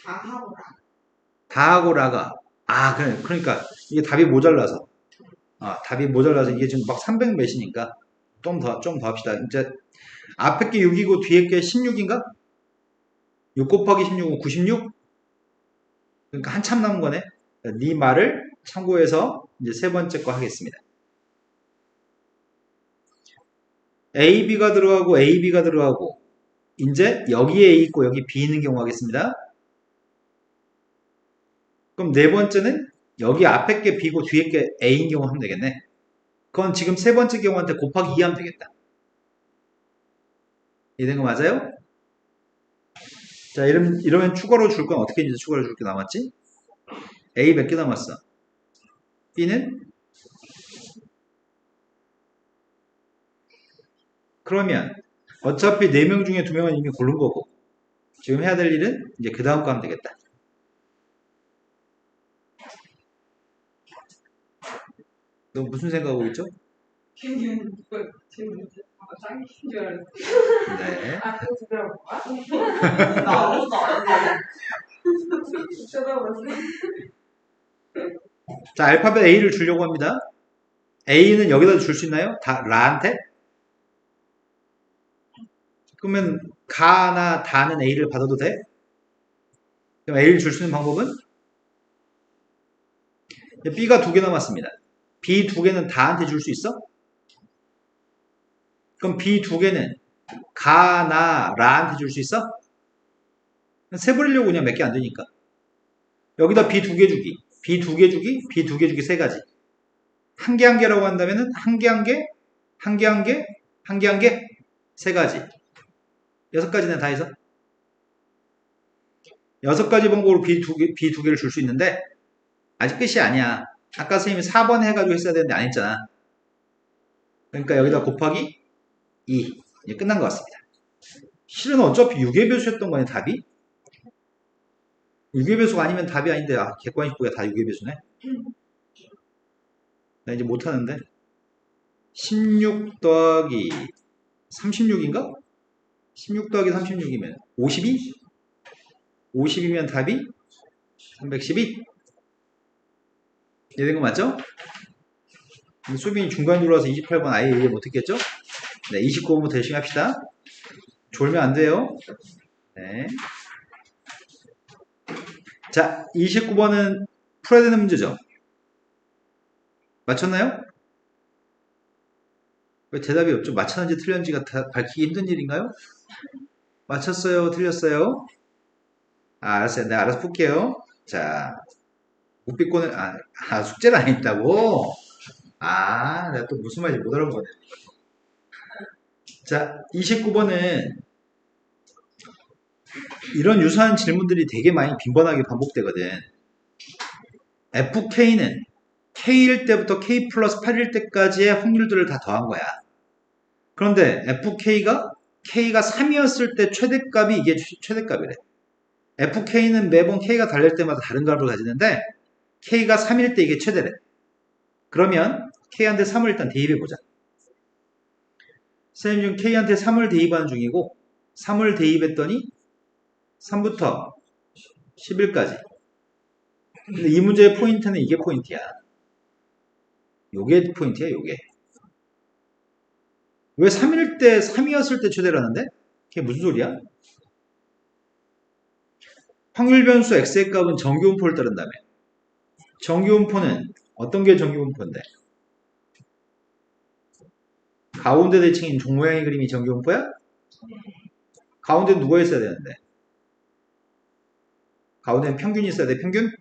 다하고 라. 다하고 라가. 아, 그래. 그러니까 이게 답이 모자라서. 답이 모자라서 이게 지금 막 300 몇이니까 좀 더 합시다. 이제 앞에 게 6이고 뒤에 게 16인가? 6 곱하기 16은 96? 그러니까 한참 남은 거네. 네 말을 참고해서 이제 세 번째 거 하겠습니다. A, B가 들어가고 A, B가 들어가고 이제 여기에 A 있고 여기 B 있는 경우 하겠습니다. 그럼 네 번째는 여기 앞에 게 B고 뒤에 게 A인 경우 하면 되겠네. 그건 지금 세 번째 경우한테 곱하기 2 하면 되겠다. 이해된 거 맞아요? 자, 이러면 추가로 줄 건 어떻게 이제 추가로 줄 게 남았지? A 몇 개 남았어? B는? 그러면 어차피 4명 중에 2명은 이미 고른 거고 지금 해야 될 일은 이제 그 다음 거 하면 되겠다. 너 무슨 생각하고 있죠? 걔는 누가 지금 짱이신 줄 알았어. 네. 그거 부끄러워. 나 아무도 안 해. 쳐다봤어. 자, 알파벳 A를 주려고 합니다. A는 여기다 줄 수 있나요? 다 라한테? 그러면 가나 다는 A를 받아도 돼? 그럼 A를 줄 수 있는 방법은? B가 2개 남았습니다. B 2개는 다한테 줄 수 있어? 그럼 B 2개는 가나 라한테 줄 수 있어? 세버리려고 그냥 몇 개 안 되니까. 여기다 B 2개 주기, B 2개 주기, B 2개 주기 3가지. 한 개 한 개라고 한다면은 한 개 한 개, 한 개 한 개, 한 개 한 개, 3가지. 6가지는 다 해서 6가지 방법으로 B 2개를 줄 수 있는데 아직 끝이 아니야. 아까 선생님이 4번 해가지고 했어야 되는데 안 했잖아. 그러니까 여기다 곱하기 2. 이제 끝난 것 같습니다. 실은 어차피 6의 배수였던 거네, 답이? 6의 배수가 아니면 답이 아닌데, 객관식부가 다 6의 배수네? 나 이제 못하는데. 16 더하기 36인가? 16 더하기 36이면 52? 50이면 답이 312? 이해된 거 맞죠? 수빈이 중간 들어와서 28번 아예 이해 못했겠죠? 네, 29번부터 열심히 합시다. 졸면 안 돼요. 네. 자, 29번은 풀어야 되는 문제죠. 맞췄나요? 왜 대답이 없죠? 맞췄는지 틀렸는지가 다 밝히기 힘든 일인가요? 맞췄어요? 틀렸어요? 알았어요. 내가 알아서 풀게요. 자, 묵비권을, 숙제를 안 했다고? 내가 또 무슨 말인지 못 알아보네. 자, 29번은 이런 유사한 질문들이 되게 많이 빈번하게 반복되거든. FK는 K일 때부터 K 플러스 8일 때까지의 확률들을 다 더한 거야. 그런데 FK가 K가 3이었을 때 최대값이 이게 최대값이래. FK는 매번 K가 달릴 때마다 다른 값을 가지는데 K가 3일 때 이게 최대래. 그러면 K한테 3을 일단 대입해보자. 선생님 지금 K한테 3을 대입하는 중이고 3을 대입했더니 3부터 11까지. 근데 이 문제의 포인트는 이게 포인트야. 요게 포인트야, 요게. 왜 3일 때, 3이었을 때 최대라는데? 그게 무슨 소리야? 확률 변수 x의 값은 정규분포를 따른다며. 정규분포는 어떤 게 정규분포인데? 가운데 대칭인 종 모양의 그림이 정규분포야? 가운데 누가 있어야 되는데? 가운데는 평균이 있어야 돼, 평균?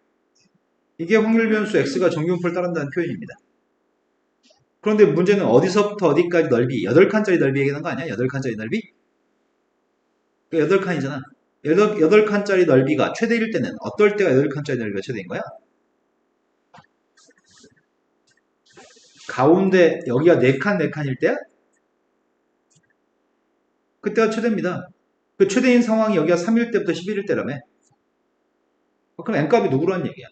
이게 확률 변수 x가 정규분포를 따른다는 표현입니다. 그런데 문제는 어디서부터 어디까지 넓이, 8칸짜리 넓이 얘기하는 거 아니야? 8칸짜리 넓이? 8칸이잖아. 8칸짜리 넓이가 최대일 때는 어떨 때가 8칸짜리 넓이가 최대인 거야? 가운데 여기가 4칸, 4칸일 때야? 그때가 최대입니다. 그 최대인 상황이 여기가 3일 때부터 11일 때라며. 그럼 n값이 누구라는 얘기야?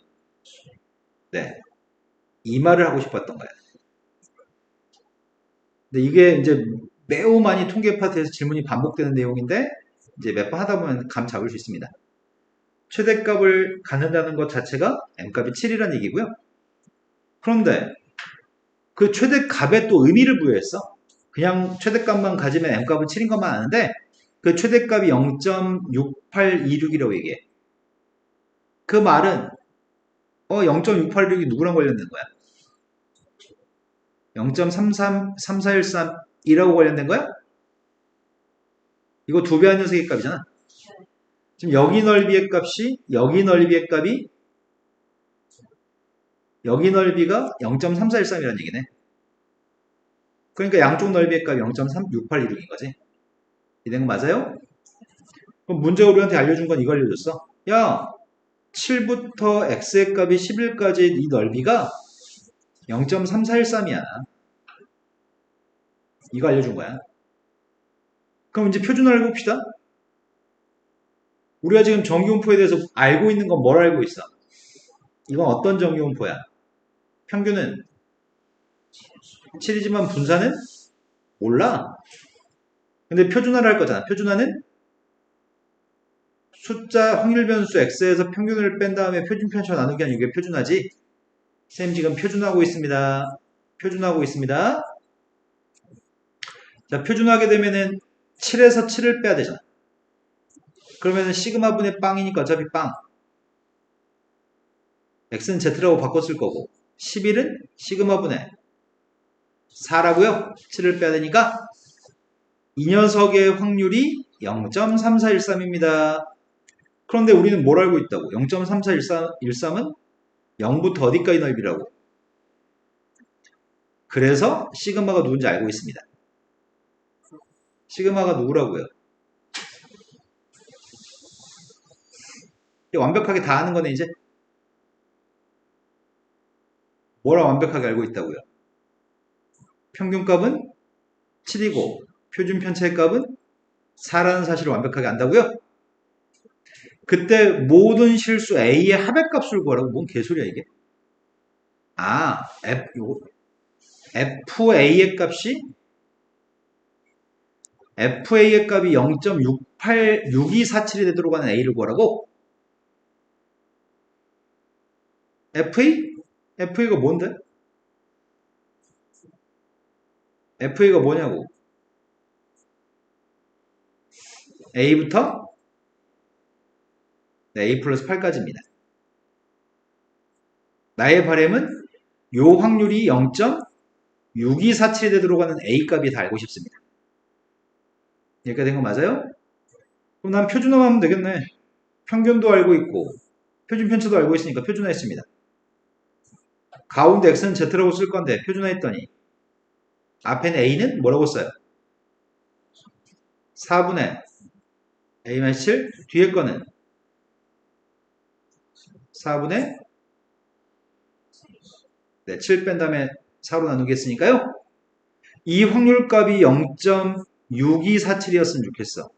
네. 이 말을 하고 싶었던 거야. 근데 이게 이제 매우 많이 통계 파트에서 질문이 반복되는 내용인데 이제 몇 번 하다 보면 감 잡을 수 있습니다. 최대값을 갖는다는 것 자체가 n값이 7이라는 얘기고요. 그런데 그 최대값에 또 의미를 부여했어. 그냥 최대값만 가지면 n값은 7인 것만 아는데 그 최대값이 0.6826이라고 얘기해. 그 말은 0.686이 누구랑 관련된 거야? 0.333413이라고 관련된 거야? 이거 두 배 한 녀석의 값이잖아. 지금 여기 넓이의 값이 여기 넓이의 값이 여기 넓이가 0.3413이라는 얘기네. 그러니까 양쪽 넓이의 값이 0.3826인 거지. 이된 거 맞아요? 그럼 문제가 우리한테 알려준 건 이거 알려줬어. 야, 7부터 x의 값이 11까지 이 넓이가 0.3413이야. 이거 알려준 거야. 그럼 이제 표준화를 해봅시다. 우리가 지금 정규분포에 대해서 알고 있는 건 뭘 알고 있어? 이건 어떤 정규분포야? 평균은 7이지만 분산은 몰라. 근데 표준화를 할 거잖아. 표준화는 숫자 확률 변수 x에서 평균을 뺀 다음에 표준 편차로 나누기 하는 이게 표준화지. 쌤 지금 표준화하고 있습니다. 표준화하고 있습니다. 자, 표준화하게 되면은 7에서 7을 빼야 되잖아. 그러면은 시그마 분의 빵이니까 어차피 빵. x는 z라고 바꿨을 거고 11은 시그마 분의 4라고요. 7을 빼야 되니까 이 녀석의 확률이 0.3413입니다. 그런데 우리는 뭘 알고 있다고? 0.3413은 0부터 어디까지 넓이라고? 그래서 시그마가 누군지 알고 있습니다. 시그마가 누구라고요? 완벽하게 다 아는 거네 이제. 뭐라 완벽하게 알고 있다고요? 평균값은 7이고 표준 편차의 값은 4라는 사실을 완벽하게 안다고요? 그때 모든 실수 A의 합의값을 구하라고. 뭔 개소리야 이게? FA의 값이 FA의 값이 0.6247이 되도록 하는 A를 구하라고? FA? FA가 뭔데? FA가 뭐냐고? A부터 A 플러스 8까지입니다. 나의 바램은 요 확률이 0.6247이 되도록 하는 A 값이 다 알고 싶습니다. 여기까지 된 거 맞아요? 그럼 난 표준화만 하면 되겠네. 평균도 알고 있고 표준 편차도 알고 있으니까 표준화했습니다. 가운데 x는 z라고 쓸 건데 표준화했더니 앞에는 a는 뭐라고 써요? 4분의 a-7 뒤에 거는 4분의 7 뺀 다음에 4로 나누겠으니까요. 이 확률값이 0.6247이었으면 좋겠어.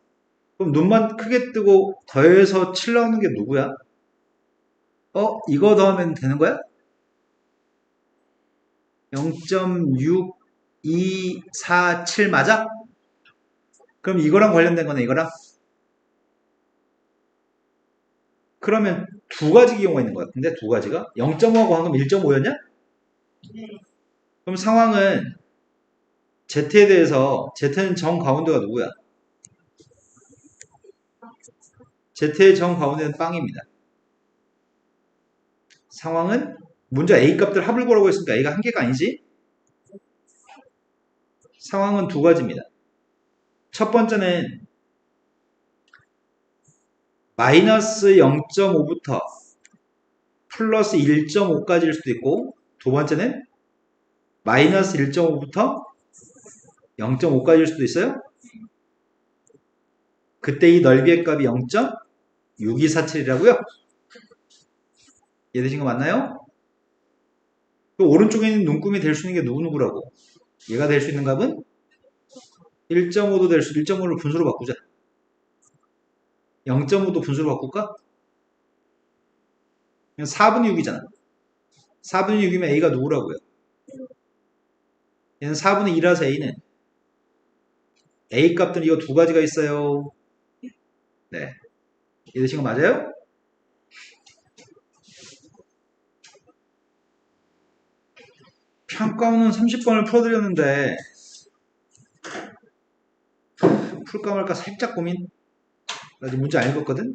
그럼 눈만 크게 뜨고 더해서 7 나오는 게 누구야? 이거 더하면 되는 거야? 0.6247 맞아? 그럼 이거랑 관련된 거네, 이거랑? 그러면 두 가지 경우가 있는 것 같은데, 두 가지가? 0.5하고 방금 1.5였냐? 네. 그럼 상황은 Z에 대해서 Z는 정 가운데가 누구야? Z의 정 가운데는 빵입니다. 상황은 문제 A 값들 합을 구하라고 했으니까 A가 한 개가 아니지? 상황은 두 가지입니다. 첫 번째는 마이너스 0.5부터 플러스 1.5까지일 수도 있고, 두 번째는 마이너스 1.5부터 0.5까지일 수도 있어요. 그때 이 넓이의 값이 0.6247이라고요? 이해되신 거 맞나요? 그 오른쪽에 있는 눈금이 될 수 있는 게 누구누구라고? 얘가 될 수 있는 값은 1.5도 될 수, 1.5를 분수로 바꾸자. 0.5도 분수로 바꿀까? 그냥 4분의 6이잖아. 4분의 6이면 A가 누구라고요? 얘는 4분의 2라서 A는 A 값들은 이거 두 가지가 있어요. 네. 이해되신 거 맞아요? 평가원은 30번을 풀어드렸는데 풀까 말까 살짝 고민. 나 지금 문제 안 읽었거든?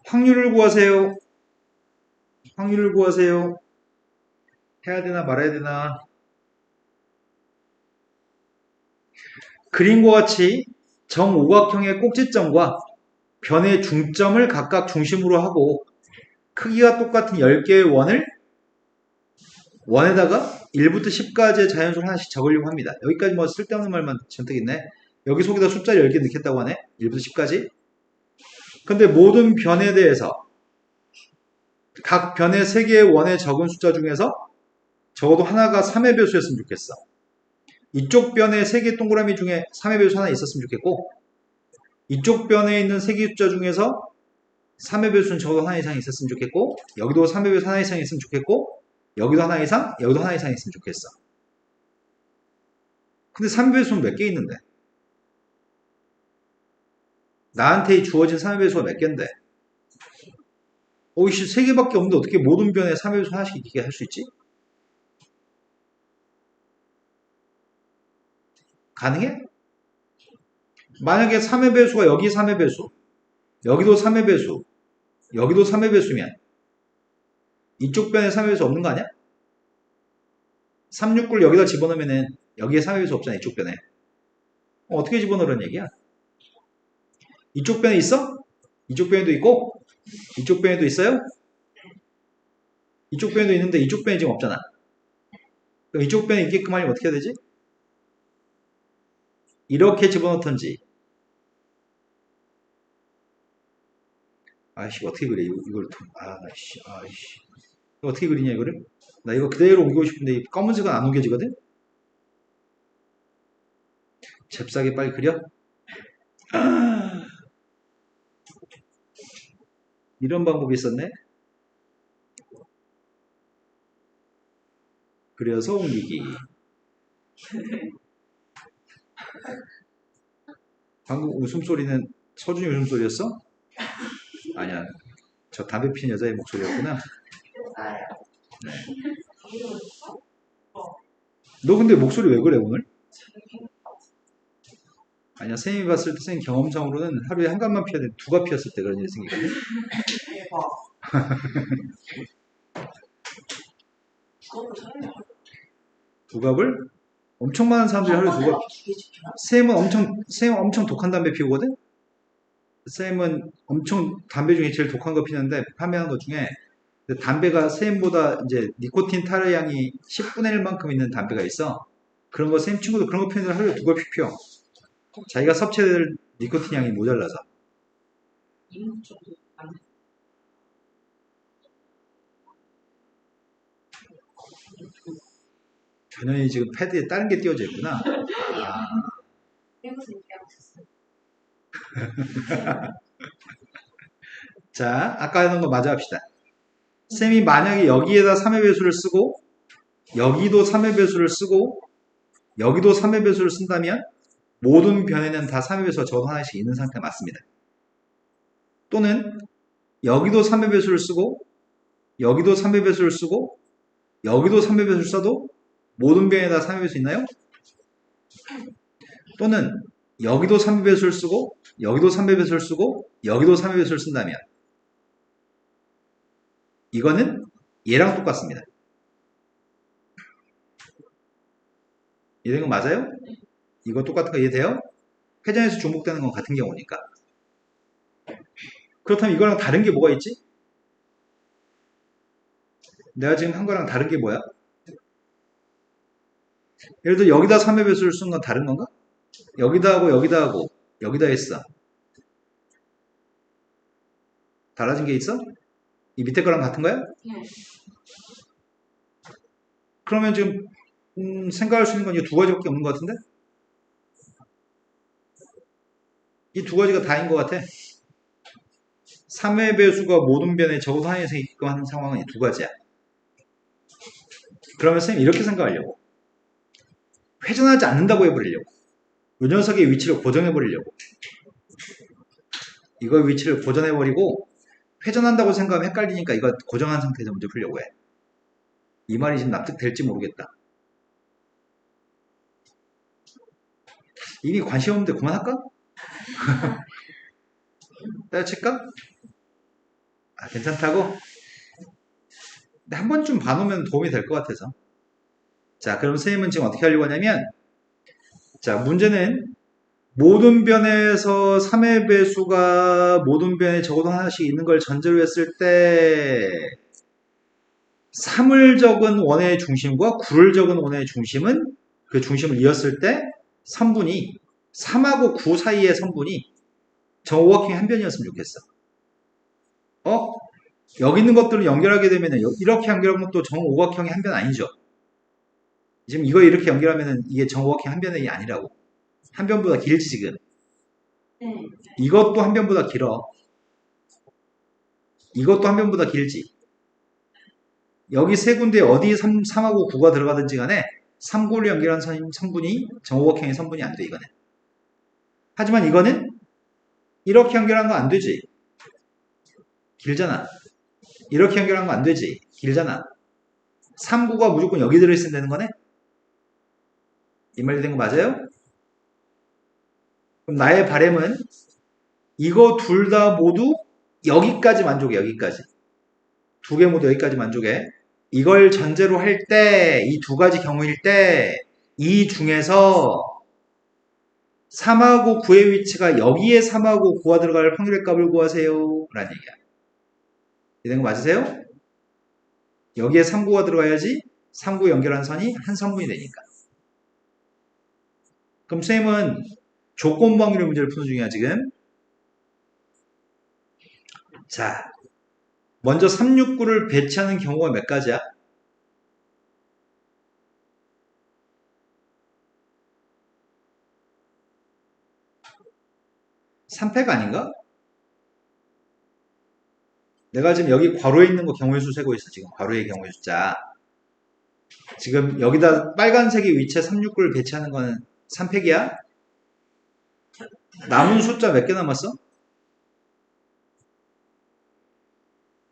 확률을 구하세요. 확률을 구하세요. 해야 되나 말아야 되나. 그림과 같이 정오각형의 꼭지점과 변의 중점을 각각 중심으로 하고 크기가 똑같은 10개의 원에다가 1부터 10까지의 자연수를 하나씩 적으려고 합니다. 여기까지 뭐 쓸데없는 말만 잔뜩 있네. 여기 속에다 숫자를 10개 넣겠다고 하네. 1부터 10까지. 근데 모든 변에 대해서 각 변의 3개의 원에 적은 숫자 중에서 적어도 하나가 3의 배수였으면 좋겠어. 이쪽 변에 3개 동그라미 중에 3의 배수 하나 있었으면 좋겠고 이쪽 변에 있는 3개 숫자 중에서 3의 배수는 적어도 하나 이상 있었으면 좋겠고 여기도 3의 배수 하나 이상 있으면 좋겠고 여기도 하나 이상, 여기도 하나 이상 있으면 좋겠어. 근데 3의 배수는 몇 개 있는데? 나한테 주어진 3의 배수가 몇 개인데? 오이씨 3개밖에 없는데 어떻게 모든 변에 3의 배수 하나씩 있게 할 수 있지? 가능해? 만약에 3의 배수가 여기 3의 배수, 여기도 3의 배수, 여기도 3의 배수면 이쪽 변에 3의 배수 없는 거 아니야? 3, 6, 9를 여기다 집어넣으면은 여기에 3의 배수 없잖아, 이쪽 변에. 어떻게 집어넣으라는 얘기야? 이쪽 변에 있어? 이쪽 변에도 있고 이쪽 변에도 있어요? 이쪽 변에도 있는데 이쪽 변에 지금 없잖아. 그럼 이쪽 변에 있게끔 하려면 어떻게 해야 되지? 이렇게 집어넣던지. 아이씨 어떻게 그래 이걸 아이씨 어떻게 그리냐 이거를? 나 이거 그대로 옮기고 싶은데 검은색은 안 옮겨지거든? 잽싸게 빨리 그려? 이런 방법이 있었네? 그려서 옮기기. 방금 웃음소리는 서준이 웃음소리였어? 아니야. 저 담배 피는 여자의 목소리였구나. 네. 너 근데 목소리 왜 그래 오늘? 아니야, 선생님이 봤을 때 선생님 경험상으로는 하루에 한 갑만 피워야 돼. 두 갑 피웠을 때 그런 일이 생기거든. 대박. 그것도 사람이 두 갑을 엄청 많은 사람들이 하루에 두 갑. 두 개씩 피나? 쌤은 엄청 독한 담배 피우거든? 쌤은 엄청 담배 중에 제일 독한 거 피는데 판매하는 것 중에 근데 담배가 쌤보다 이제 니코틴 타르량이 10분의 1만큼 있는 담배가 있어. 그런 거 쌤 친구도 그런 거 피우는 하루에 두 갑씩 피워. 자기가 섭취될 니코틴 양이 모자라서. 이문 정도 안 돼. 전현이 지금 패드에 다른 게 띄워져 있구나. 일부러 얘기하고 있었어요. 자, 아까 하는 거 마저 합시다. 쌤이 만약에 여기에다 3의 배수를 쓰고 여기도 3의 배수를 쓰고 여기도 3의 배수를 쓴다면 모든 변에는 다 3의 배수가 적어도 하나씩 있는 상태가 맞습니다. 또는 여기도 3의 배수를 쓰고 여기도 3의 배수를 쓰고 여기도 3의 배수를 써도 모든 변에다 3의 배수 있나요? 또는 여기도 3의 배수를 쓰고 여기도 3의 배수를 쓰고 여기도 3의 배수를 쓴다면 이거는 얘랑 똑같습니다. 이해된 거 맞아요? 이거 똑같은 거 이해돼요? 회전에서 중복되는 건 같은 경우니까. 그렇다면 이거랑 다른 게 뭐가 있지? 내가 지금 한 거랑 다른 게 뭐야? 예를 들어 여기다 3의 배수를 쓴 건 다른 건가? 여기다 하고 여기다 하고 여기다 했어. 달라진 게 있어? 이 밑에 거랑 같은 거야? 네. 그러면 지금 생각할 수 있는 건 이 두 가지밖에 없는 것 같은데? 이 두 가지가 다인 것 같아. 3의 배수가 모든 변에 적어도 하나에 있게끔 하는 상황은 이 두 가지야. 그러면 선생님 이렇게 생각하려고. 회전하지 않는다고 해버리려고. 이 녀석의 위치를 고정해버리려고. 이거의 위치를 고정해버리고 회전한다고 생각하면 헷갈리니까 이거 고정한 상태에서 문제 풀려고 해. 이 말이 지금 납득될지 모르겠다. 이미 관심 없는데 그만할까? 때려칠까? 아, 괜찮다고? 근데 한 번쯤 봐놓으면 도움이 될 것 같아서. 자, 그럼 선생님은 지금 어떻게 하려고 하냐면, 자, 문제는 모든 변에서 3의 배수가 모든 변에 적어도 하나씩 있는 걸 전제로 했을 때 3을 적은 원의 중심과 9를 적은 원의 중심은 그 중심을 이었을 때 선분이 3하고 9 사이의 선분이 정오각형의 한 변이었으면 좋겠어. 여기 있는 것들을 연결하게 되면 이렇게 연결하면 또 정오각형의 한 변 아니죠. 지금 이거 이렇게 연결하면 이게 정오각형 한 변이 아니라고. 한 변보다 길지 지금. 네. 이것도 한 변보다 길어. 이것도 한 변보다 길지. 여기 세 군데 어디 3하고 9가 들어가든지 간에 3, 9를 연결한 성분이 정오각형의 성분이 안 돼, 이거는. 하지만 이거는 이렇게 연결한 거 안 되지. 길잖아. 이렇게 연결한 거 안 되지. 길잖아. 3, 9가 무조건 여기 들어있으면 되는 거네? 이 말이 된 거 맞아요? 그럼 나의 바램은 이거 둘 다 모두 여기까지 만족해, 여기까지. 두 개 모두 여기까지 만족해. 이걸 전제로 할 때, 이 두 가지 경우일 때, 이 중에서 3하고 9의 위치가 여기에 3하고 9가 들어갈 확률의 값을 구하세요. 라는 얘기야. 이해된 거 맞으세요? 여기에 3, 9가 들어가야지 3, 9 연결한 선이 한 선분이 되니까. 그럼 쌤은 조건부 확률의 문제를 푸는 중이야, 지금. 자, 먼저 369를 배치하는 경우가 몇 가지야? 삼패가 아닌가? 내가 지금 여기 괄호에 있는 거 경우의 수 세고 있어, 지금. 괄호의 경우의 숫자. 지금 여기다 빨간색의 위치에 369를 배치하는 거는 3팩이야? 남은 숫자 몇 개 남았어?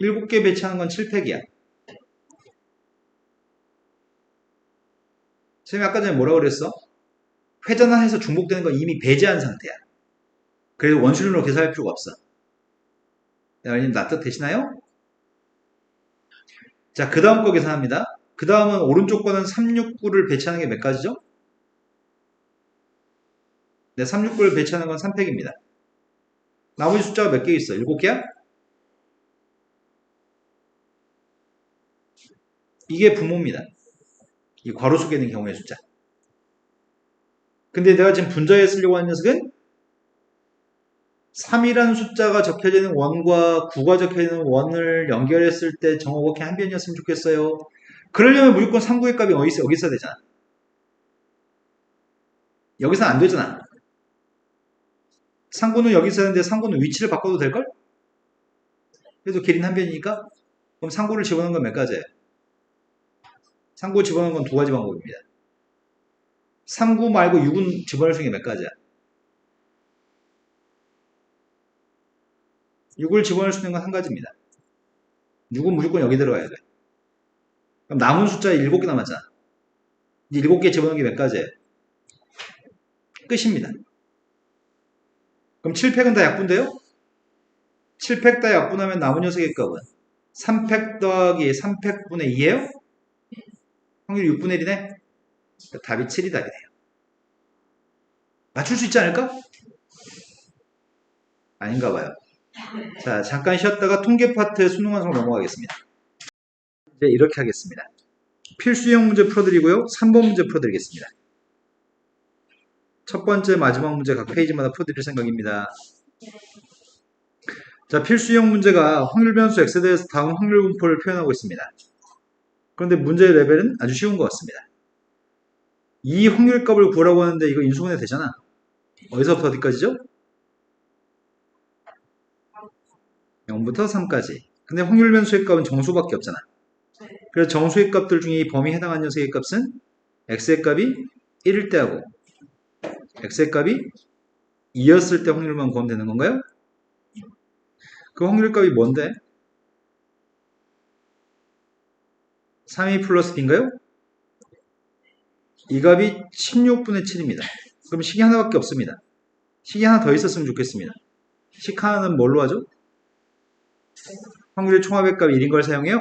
7개 배치하는 건 7팩이야. 쌤이 아까 전에 뭐라고 그랬어? 회전해서 중복되는 건 이미 배제한 상태야. 그래서 원술로 계산할 필요가 없어. 여러분 납득 되시나요? 자, 그 다음 거 계산합니다. 그 다음은 오른쪽 거는 369를 배치하는 게 몇 가지죠? 네, 369를 배치하는 건 3팩입니다. 나머지 숫자가 몇 개 있어? 7개야? 이게 분모입니다. 이 괄호 속에 있는 경우의 숫자. 근데 내가 지금 분자에 쓰려고 하는 녀석은 3이라는 숫자가 적혀져 있는 원과 9가 적혀져 있는 원을 연결했을 때 정오각형 한 변이었으면 좋겠어요. 그러려면 무조건 3구의 값이 어디 있어? 여기 있어야 되잖아. 여기서는 안 되잖아. 3구는 여기 있어야 되는데 3구는 위치를 바꿔도 될걸? 그래도 길이는 한 변이니까 그럼 3구를 집어넣는 건 몇 가지예요? 3구 집어넣는 건 두 가지 방법입니다. 3구 말고 6은 집어넣을 수 있는 게 몇 가지야? 6을 집어넣을 수 있는 건 한 가지입니다. 6은 무조건 여기 들어가야 돼. 그럼 남은 숫자 7개 남았잖아. 이 7개 집어넣는 게 몇 가지예요? 끝입니다. 그럼 7팩은 다 약분돼요? 7팩 다 약분하면 남은 녀석의 값은 3팩 더하기 3팩분의 2예요? 확률 6분의 1이네? 답이 7이 답이네요. 맞출 수 있지 않을까? 아닌가 봐요. 자, 잠깐 쉬었다가 통계 파트 수능 완성 넘어가겠습니다. 이제 이렇게 하겠습니다. 필수형 문제 풀어드리고요. 3번 문제 풀어드리겠습니다. 첫 번째, 마지막 문제 각 페이지마다 풀어드릴 생각입니다. 자, 필수형 문제가 확률 변수 x에 대해서 다음 확률 분포를 표현하고 있습니다. 그런데 문제의 레벨은 아주 쉬운 것 같습니다. 이 확률값을 구하라고 하는데 이거 인수분해 되잖아. 어디서부터 어디까지죠? 0부터 3까지. 근데 확률 변수의 값은 정수밖에 없잖아. 그래서 정수의 값들 중에 이 범위에 해당하는 녀석의 값은 x의 값이 1일 때 하고 x의 값이 2였을 때 확률만 구하면 되는 건가요? 그 확률 값이 뭔데? 3a 플러스 b인가요? 이 값이 16분의 7입니다. 그럼 식이 하나밖에 없습니다. 식이 하나 더 있었으면 좋겠습니다. 식 하나는 뭘로 하죠? 확률의 총합의 값이 1인 걸 사용해요?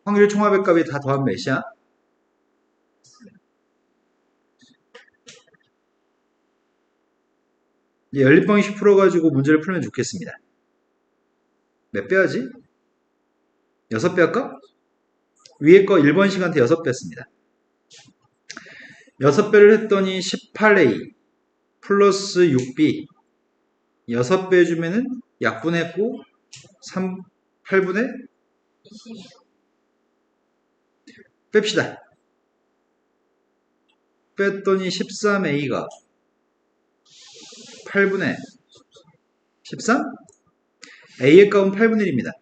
확률의 총합의 값이 다 더하면 몇이야? 이제 연립방식 풀어가지고 문제를 풀면 좋겠습니다. 몇 배 하지? 6배 할까? 위에 거 1번 식한테 6배 했습니다. 6배를 했더니 18a 플러스 6b 6배 해주면은 약분했고 8분의 20 뺍시다. 뺐더니 13a가 8분의 13? a의 값은 8분의 1입니다.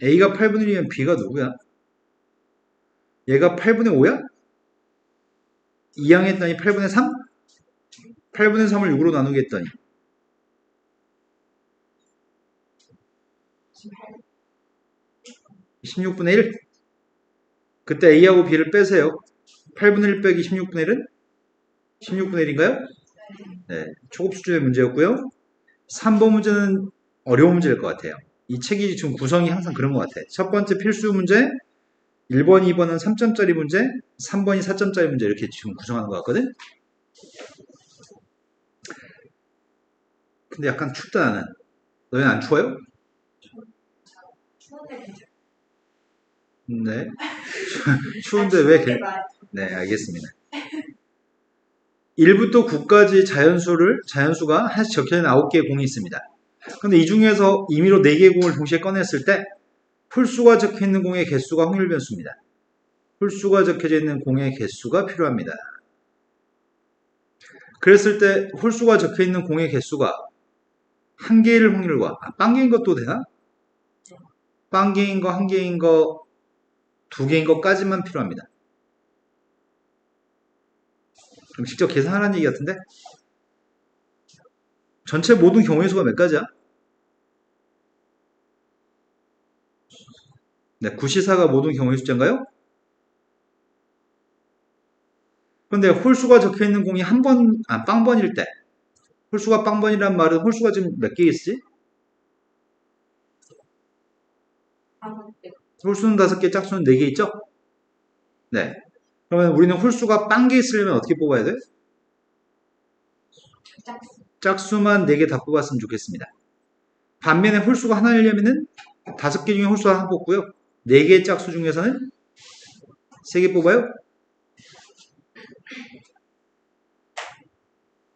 a가 8분의 1이면 b가 누구야? 얘가 8분의 5야? 2항 했더니 8분의 3? 8분의 3을 6으로 나누게 했더니 16분의 1? 그때 a하고 b를 빼세요. 8분의 1 빼기 16분의 1은? 16분의 1인가요? 네, 초급 수준의 문제였고요. 3번 문제는 어려운 문제일 것 같아요. 이 책이 지금 구성이 항상 그런 것 같아요. 첫 번째 필수 문제, 1번, 2번은 3점짜리 문제, 3번이 4점짜리 문제 이렇게 지금 구성하는 것 같거든? 근데 약간 춥다 나는. 너희는 안 추워요? 네. 추운데 왜 네, 알겠습니다. 1부터 9까지 자연수가 하나씩 적혀있는 9개의 공이 있습니다. 근데 이 중에서 임의로 4개의 공을 동시에 꺼냈을 때 홀수가 적혀있는 공의 개수가 확률 변수입니다. 홀수가 적혀져 있는 공의 개수가 필요합니다. 그랬을 때 홀수가 적혀있는 공의 개수가 한 개일 확률과 빵 개인 것도 되나? 빵 개인 거, 한 개인 거, 두 개인 것까지만 필요합니다. 그럼 직접 계산하라는 얘기 같은데? 전체 모든 경우의 수가 몇 가지야? 네, 9시사가 모든 경우의 숫자인가요? 근데 홀수가 적혀 있는 공이 빵번일 때. 홀수가 빵번이란 말은 홀수가 지금 몇 개 있지? 홀수는 5개, 짝수는 4개 있죠? 네. 그러면 우리는 홀수가 빵개 있으려면 어떻게 뽑아야 돼? 짝수만 4개 다 뽑았으면 좋겠습니다. 반면에 홀수가 하나이려면은 5개 중에 홀수 하나 뽑고요. 4개의 짝수 중에서는 3개 뽑아요.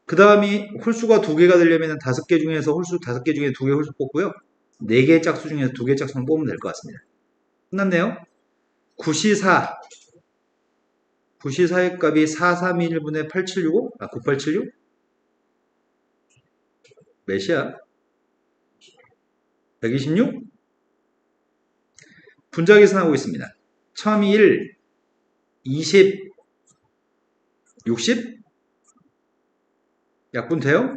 그 다음이 홀수가 2개가 되려면 5개 중에서 홀수 5개 중에 2개 홀수 뽑고요. 4개의 짝수 중에서 2개의 짝수만 뽑으면 될 것 같습니다. 끝났네요. 9시4. 9시4의 값이 4321분의 8765? 9876? 몇이야? 126? 분자 계산하고 있습니다. 처음이 1, 20, 60? 약분 돼요?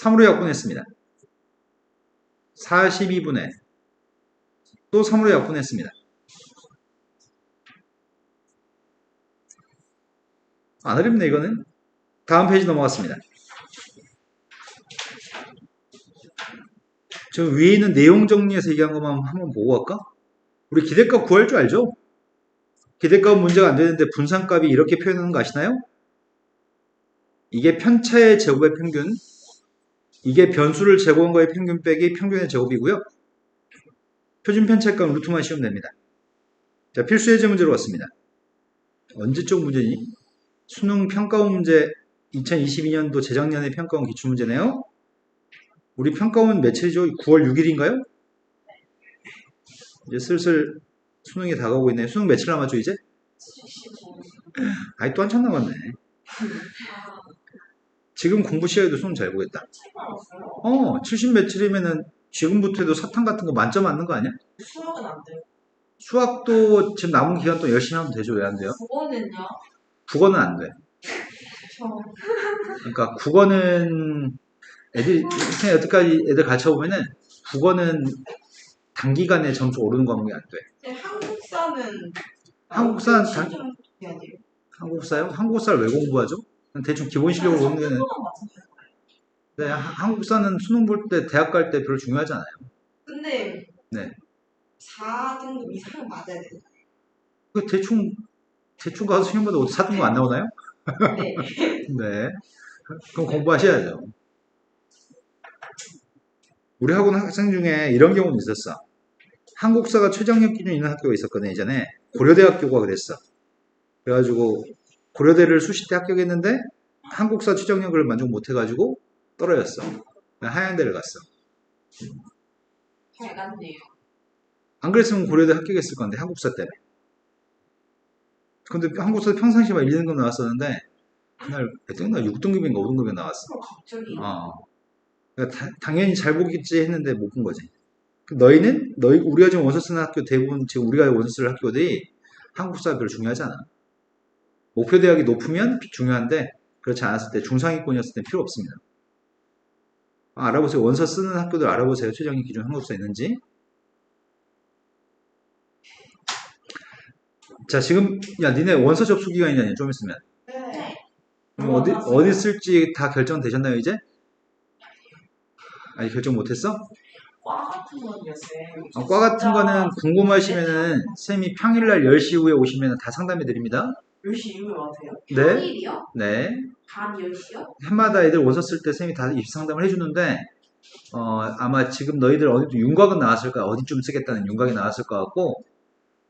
3으로 약분했습니다. 42분의 또 3으로 약분했습니다. 안 어렵네 이거는. 다음 페이지 넘어갔습니다. 저 위에 있는 내용 정리해서 얘기한 것만 한번 보고 갈까? 우리 기대값 구할 줄 알죠? 기대값 문제가 안 되는데 분산값이 이렇게 표현하는 거 아시나요? 이게 편차의 제곱의 평균, 이게 변수를 제곱한 거의 평균 빼기 평균의 제곱이고요. 표준 편차값 루트만 씌우면 됩니다. 자, 필수 예제 문제로 왔습니다. 언제적 문제니? 수능 평가원 문제 2022년도 재작년에 평가원 기출문제네요. 우리 평가원 며칠이죠? 9월 6일인가요? 이제 슬슬 수능이 다가오고 있네요. 수능 며칠 남았죠 이제? 아이 또 한참 남았네. 지금 공부 시작해도 수능 잘 보겠다. 70 며칠이면은 지금부터 해도 사탕 같은 거 만점 맞는 거 아니야? 수학은 안 돼요. 수학도 지금 남은 기간 동안 열심히 하면 되죠. 왜 안 돼요? 국어는요? 국어는 안 돼. 그러니까 국어는 애들이 선생님 여태까지 애들 가르쳐보면은 국어는 단기간에 점수 오르는 과목이 안 돼. 근데 한국사는 한국사는 좀 해야 돼요. 한국사요? 한국사를 왜 공부하죠? 대충 기본 실력으로 보는 게 네, 한국사는 수능 볼 때 대학 갈 때 별로 중요하지 않아요. 근데 네. 4등급 이상은 맞아야 돼요. 그 대충 가서 시험보다 4등급 안 나오나요? 네. 네. 그럼 공부하셔야죠. 우리 학원 학생 중에 이런 경우는 있었어. 한국사가 최저학력 기준이 있는 학교가 있었거든, 예전에. 고려대학교가 그랬어. 그래가지고, 고려대를 수시때 합격했는데, 한국사 최저학력을 만족 못해가지고, 떨어졌어. 하양대를 갔어. 잘 갔네요. 안 그랬으면 고려대 합격했을 건데, 한국사 때문에. 근데 한국사 평상시만 1, 2등급 나왔었는데, 그날 몇 등급 나 6등급인가 5등급이 나왔어. 갑자기. 그러니까 당연히 잘 보겠지 했는데 못 본 거지. 너희는 우리가 지금 원서 쓰는 학교 대부분 지금 우리가 원서 쓸 학교들이 한국사 별로 중요하지 않아. 목표 대학이 높으면 중요한데 그렇지 않았을 때 중상위권이었을 때 필요 없습니다. 알아보세요. 원서 쓰는 학교들 알아보세요. 최저학력 기준 한국사 있는지. 자 지금 야 니네 원서 접수 기간이냐 좀 있으면. 네. 그럼 어디 쓸지 다 결정되셨나요 이제? 아니 결정 못했어? 과 같은 건요, 과 같은 거는 궁금하시면은 쌤이 평일날 10시 이후에 오시면 다 상담해 드립니다. 10시 이후에 와세요? 네. 평일이요? 네. 밤 10시요? 해마다 애들 원서 쓸 때 쌤이 다 입시 상담을 해주는데 아마 지금 너희들 어디 윤곽은 나왔을 거야. 어디쯤 쓰겠다는 윤곽이 나왔을 것 같고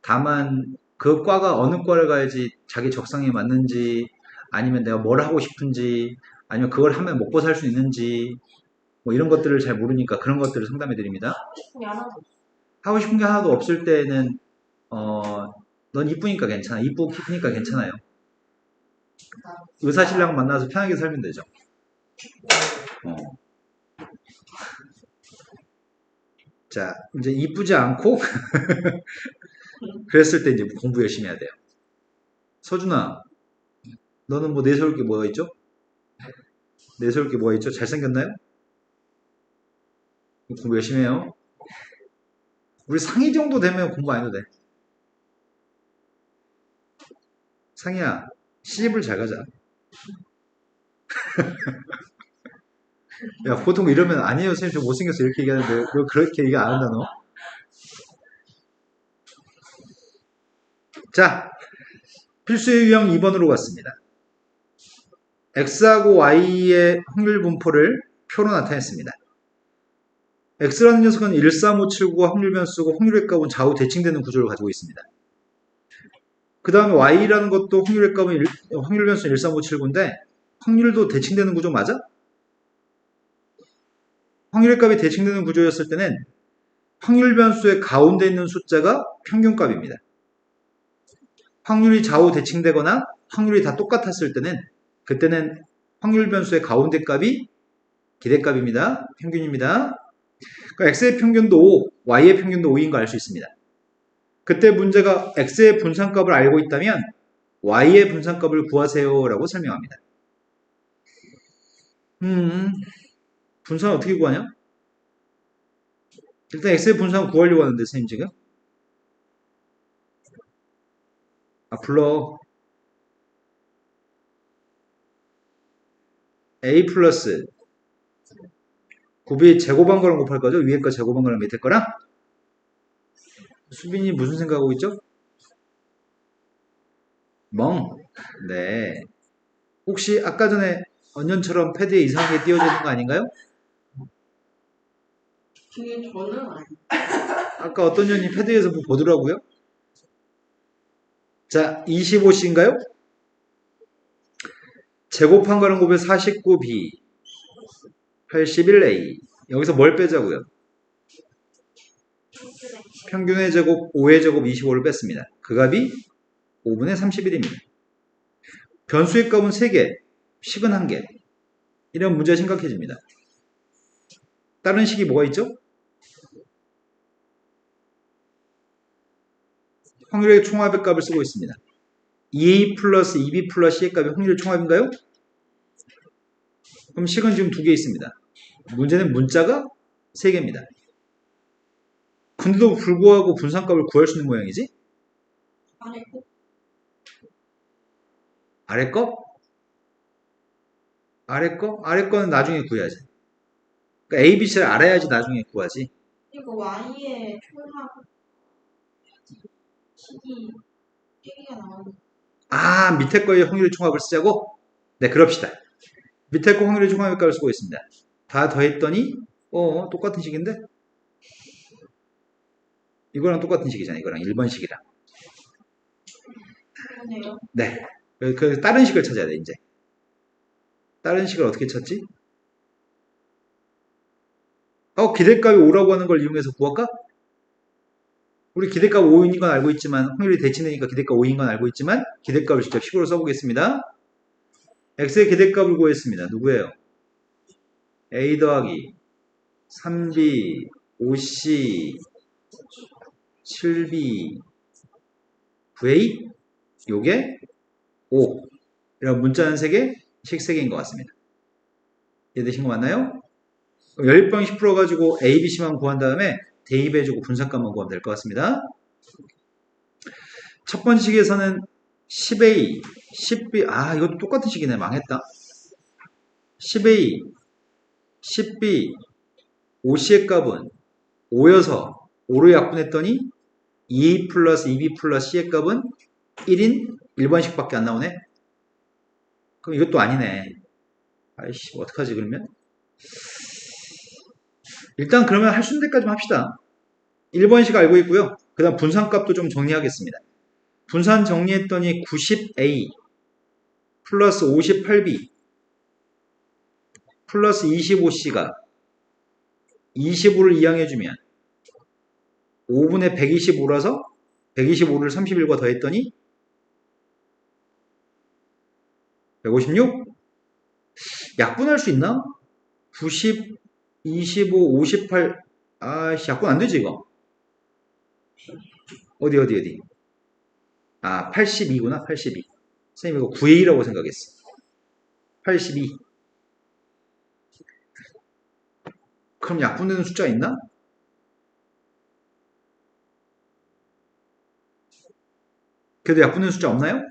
다만 그 과가 어느 과를 가야지 자기 적성에 맞는지 아니면 내가 뭘 하고 싶은지 아니면 그걸 하면 먹고 살 수 있는지 뭐 이런 것들을 잘 모르니까 그런 것들을 상담해 드립니다. 하고 싶은 게 하나도 없을 때는 넌 이쁘니까 괜찮아. 이쁘니까 괜찮아요. 의사신랑 만나서 편하게 살면 되죠. 자, 이제 이쁘지 않고 그랬을 때 이제 공부 열심히 해야 돼요. 서준아, 너는 뭐 내세울 게 뭐가 있죠? 내세울 게 뭐가 있죠? 잘생겼나요? 공부 열심히 해요. 우리 상위 정도 되면 공부 안 해도 돼. 상이야, 시집을 잘 가자. 야, 보통 이러면 아니에요, 선생님, 저 못생겼어. 이렇게 얘기하는데, 너 그렇게 얘기 안 한다, 너? 자, 필수의 유형 2번으로 갔습니다. x하고 y의 확률 분포를 표로 나타냈습니다. x라는 녀석은 13579가 확률 변수고 확률의 값은 좌우 대칭되는 구조를 가지고 있습니다. 그 다음에 y라는 것도 확률의 값은 확률 변수는 13579인데 확률도 대칭되는 구조 맞아? 확률의 값이 대칭되는 구조였을 때는 확률 변수의 가운데 있는 숫자가 평균값입니다. 확률이 좌우 대칭되거나 확률이 다 똑같았을 때는 그때는 확률 변수의 가운데 값이 기대값입니다. 평균입니다. 그러니까 x의 평균도 5, y의 평균도 5인 거 알 수 있습니다. 그때 문제가 x의 분산값을 알고 있다면 y의 분산값을 구하세요 라고 설명합니다. 분산 어떻게 구하냐? 일단 x의 분산 구하려고 하는데 선생님 지금 불러 a 플러스 곱이 제곱한 거랑 곱할 거죠? 위에 거 제곱한 거랑 밑에 거랑? 수빈이 무슨 생각하고 있죠? 멍. 네. 혹시 아까 전에 언년처럼 패드에 이상하게 띄워져 있는 거 아닌가요? 그게 저는 아니에요. 아까 어떤 년이 패드에서 뭐 보더라고요. 자, 25C인가요? 제곱한 거랑 곱에 49B 81A 여기서 뭘 빼자고요? 평균의 제곱 5의 제곱 25를 뺐습니다. 그 값이 5분의 31입니다. 변수의 값은 3개, 식은 1개. 이런 문제가 심각해집니다. 다른 식이 뭐가 있죠? 확률의 총합의 값을 쓰고 있습니다. 2a 플러스 2b 플러스 c의 값이 확률의 총합인가요? 그럼 식은 지금 2개 있습니다. 문제는 문자가 3개입니다. 근데도 불구하고 분산값을 구할 수 있는 모양이지? 아래 꼭 아래 거? 아래 거? 아래 거는 나중에 구해야지. 그러니까 A, B, C를 알아야지 나중에 구하지. 이거 y의 총합 식이 얘기가 나오는 밑에 거의 확률의 총합을 쓰자고? 네, 그럽시다. 밑에 거 확률의 총합의 값을 쓰고 있습니다. 다 더했더니 똑같은 식인데? 이거랑 똑같은 식이잖아. 이거랑 1번식이랑. 거네요. 네. 그 다른 식을 찾아야 돼, 이제. 다른 식을 어떻게 찾지? 기대값이 5라고 하는 걸 이용해서 구할까? 우리 기대값 5인 건 알고 있지만 확률이 대칭되니까 기대값 5인 건 알고 있지만 기대값을 직접 식으로 써보겠습니다. x의 기대값을 구했습니다. 누구예요? a 더하기 3b 5c 7b 9a 요게 5 이런 문자는 3개, 식 3개인 것 같습니다. 이해되신 거 맞나요? 그럼 연립방식 풀어가지고 a, b, c만 구한 다음에 대입해주고 분산값만 구하면 될 것 같습니다. 첫 번째 식에서는 10a, 10b, 이것도 똑같은 식이네. 망했다. 10a, 10b, 5c의 값은 5여서 5로 약분했더니 2a 플러스 2b 플러스 c의 값은 1인 1번식 밖에 안 나오네. 그럼 이것도 아니네. 아이씨, 어떡하지 그러면? 일단 그러면 할 수 있는 데까지만 합시다. 1번식 알고 있고요. 그 다음 분산값도 좀 정리하겠습니다. 분산 정리했더니 90a 플러스 58b 플러스 25c가 25를 이항해주면 5분의 125라서 125를 31과 더했더니 156? 약분할 수 있나? 90, 25, 58 약분 안 되지 이거. 어디 82구나 82. 선생님 이거 9a라고 생각했어. 82. 그럼 약분되는 숫자 있나? 그래도 약분되는 숫자 없나요?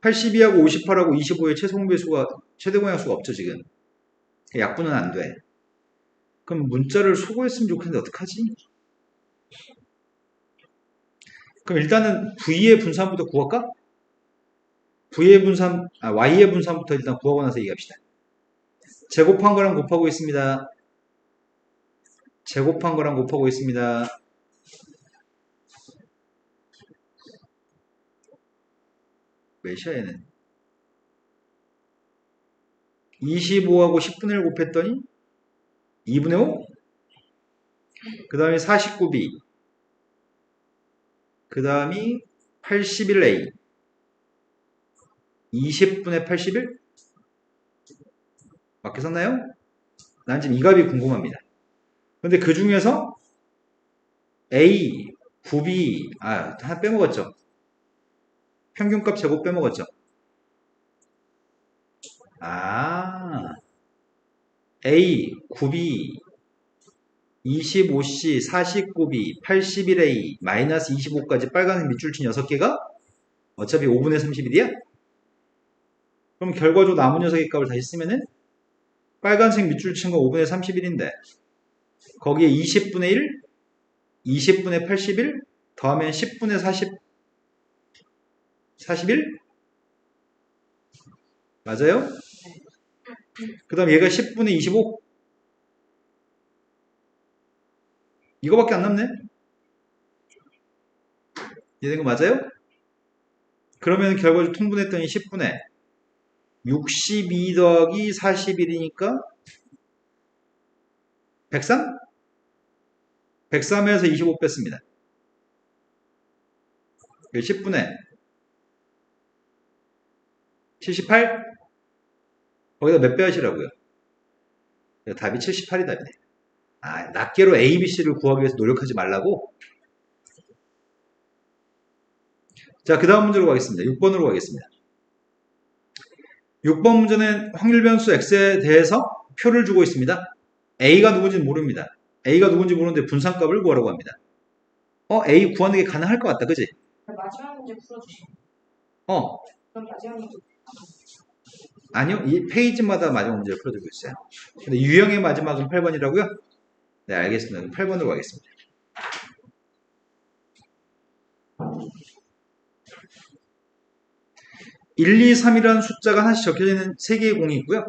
82하고 58하고 25의 최소공배수가 최대 공약수가 없죠 지금. 약분은 안 돼. 그럼 문자를 수고했으면 좋겠는데 어떡하지? 그럼 일단은 V의 분산부터 구할까? V의 분산, Y의 분산부터 일단 구하고 나서 얘기합시다. 제곱한 거랑 곱하고 있습니다. 제곱한 거랑 곱하고 있습니다. 몇이야 얘는? 25하고 10분의 1 곱했더니 2분의 5? 그 다음에 49b. 그 다음이 81a. 20분의 81? 맞게 썼나요? 난 지금 이 값이 궁금합니다. 근데 그 중에서 a, 9b, 하나 빼먹었죠? 평균값 제곱 빼먹었죠? A, 9b, 25c, 49b, 81a, 마이너스 25까지 빨간색 밑줄 친 6개가 어차피 5분의 31이야? 그럼 결과적으로 남은 녀석의 값을 다시 쓰면은 빨간색 밑줄 친 거 5분의 31인데 거기에 20분의 1, 20분의 81, 더하면 10분의 41? 맞아요? 그 다음 얘가 10분의 25? 이거밖에 안 남네? 얘는 거 맞아요? 그러면 결과적으로 통분했더니 10분의 62 더하기 41이니까 103? 103에서 25 뺐습니다. 10분의 78? 거기다 몇 배 하시라고요? 답이 78이 답이네. 낱개로 A, B, C를 구하기 위해서 노력하지 말라고? 자, 그 다음 문제로 가겠습니다. 6번으로 가겠습니다. 6번 문제는 확률 변수 X에 대해서 표를 주고 있습니다. A가 누군지는 모릅니다. A가 누군지 모르는데 분산값을 구하라고 합니다. A 구하는 게 가능할 것 같다, 그지? 마지막 문제 풀어주시면. 어. 그럼 마지막 문제. 아니요, 이 페이지마다 마지막 문제를 풀어주고 있어요. 근데 유형의 마지막은 8번이라고요? 네, 알겠습니다. 8번으로 가겠습니다. (1, 2, 3이라는) 숫자가 하나씩 적혀져 있는 3개의 공이 있고요.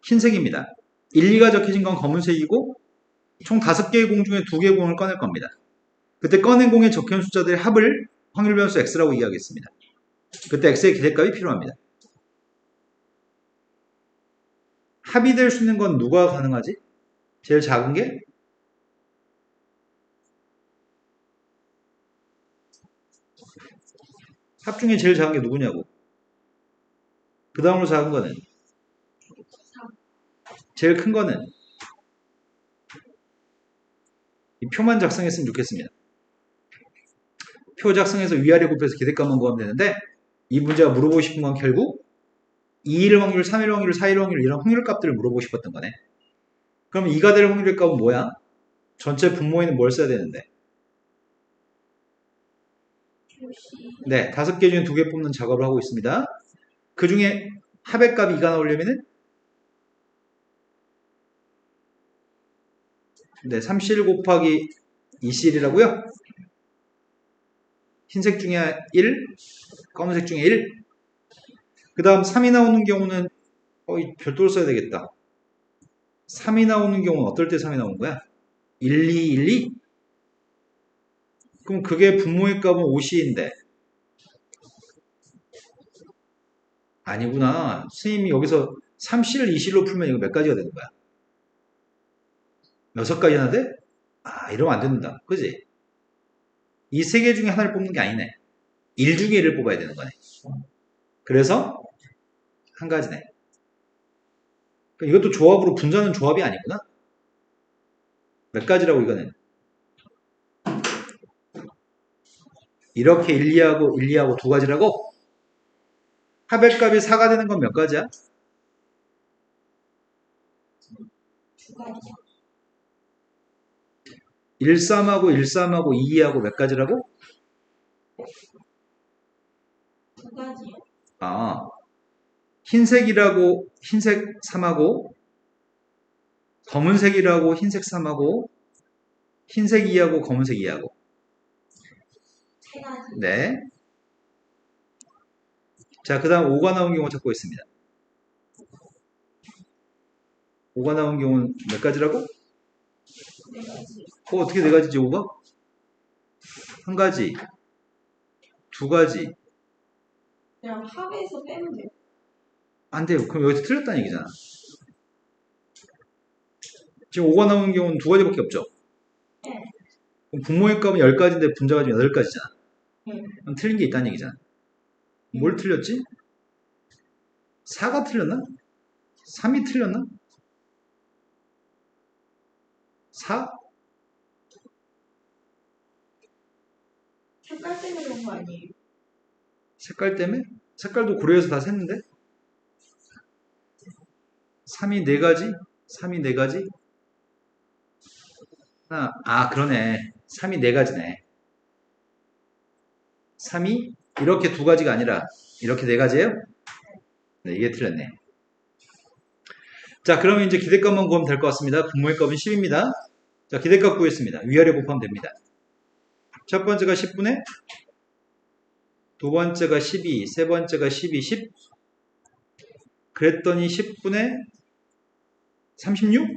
흰색입니다. 1, 2가 적혀진 건 검은색이고 총 5개의 공 중에 2개의 공을 꺼낼 겁니다. 그때 꺼낸 공에 적혀있는 숫자들의 합을 확률 변수 X라고 이야기하겠습니다. 그때 X의 기대값이 필요합니다. 합이 될 수 있는 건 누가 가능하지? 제일 작은 게? 합 중에 제일 작은 게 누구냐고. 그 다음으로 작은 거는? 제일 큰 거는? 이 표만 작성했으면 좋겠습니다. 표 작성해서 위아래 곱해서 기대값만 구하면 되는데 이 문제가 물어보고 싶은 건 결국 2일 확률, 3일 확률, 4일 확률 이런 확률 값들을 물어보고 싶었던 거네. 그럼 2가 될 확률의 값은 뭐야? 전체 분모에는 뭘 써야 되는데? 네, 5개 중에 2개 뽑는 작업을 하고 있습니다. 그 중에 합의 값이 2가 나오려면은 네, 3실 곱하기 2실이라고요? 흰색 중에 1, 검은색 중에 1. 그 다음 3이 나오는 경우는 별도로 써야 되겠다. 3이 나오는 경우는 어떨 때 3이 나오는 거야? 1, 2, 1, 2? 그럼 그게 분모의 값은 5C인데 아니구나. 선생님이 여기서 3C를 2C로 풀면 이거 몇 가지가 되는 거야? 6가지나 돼? 이러면 안 된다. 그지? 이 3개 중에 하나를 뽑는 게 아니네. 1 중에 1을 뽑아야 되는 거네. 그래서 한 가지네. 이것도 조합으로 분자는 조합이 아니구나. 몇 가지라고 이거는. 이렇게 1, 2하고 1, 2하고 2가지라고? 합의 값이 4가 되는 건 몇 가지야? 2가지. 1, 3하고 1, 3하고 2, 2하고 몇 가지라고? 2가지요. 아, 흰색이라고 흰색 3하고, 검은색이라고 흰색 3하고, 흰색 2하고, 검은색 2하고. 세 가지. 네. 자, 그 다음 5가 나온 경우 찾고 있습니다. 5가 나온 경우는 몇 가지라고? 네 가지. 어떻게 네 가지지, 5가? 한 가지, 두 가지. 그냥 합에서 빼면 돼요. 안 돼요. 그럼 여기서 틀렸다는 얘기잖아. 지금 5가 나오는 경우는 두 가지밖에 없죠. 네. 그럼 분모의 값은 10가지인데 분자가 지금 8가지잖아. 네. 그럼 틀린 게 있다는 얘기잖아. 뭘 틀렸지? 4가 틀렸나? 3이 틀렸나? 4? 색깔 때문에 그런 거 아니에요? 색깔 때문에? 색깔도 고려해서 다 샜는데? 3이 4가지? 3이 4가지? 그러네. 3이 4가지네. 3이 이렇게 2가지가 아니라 이렇게 4가지예요? 네, 이게 틀렸네. 자, 그러면 이제 기대값만 구하면 될 것 같습니다. 분모의 값은 10입니다. 자, 기대값 구했습니다. 위아래 곱하면 됩니다. 첫 번째가 10분의, 두 번째가 12, 세 번째가 12, 10. 그랬더니 10분의 36?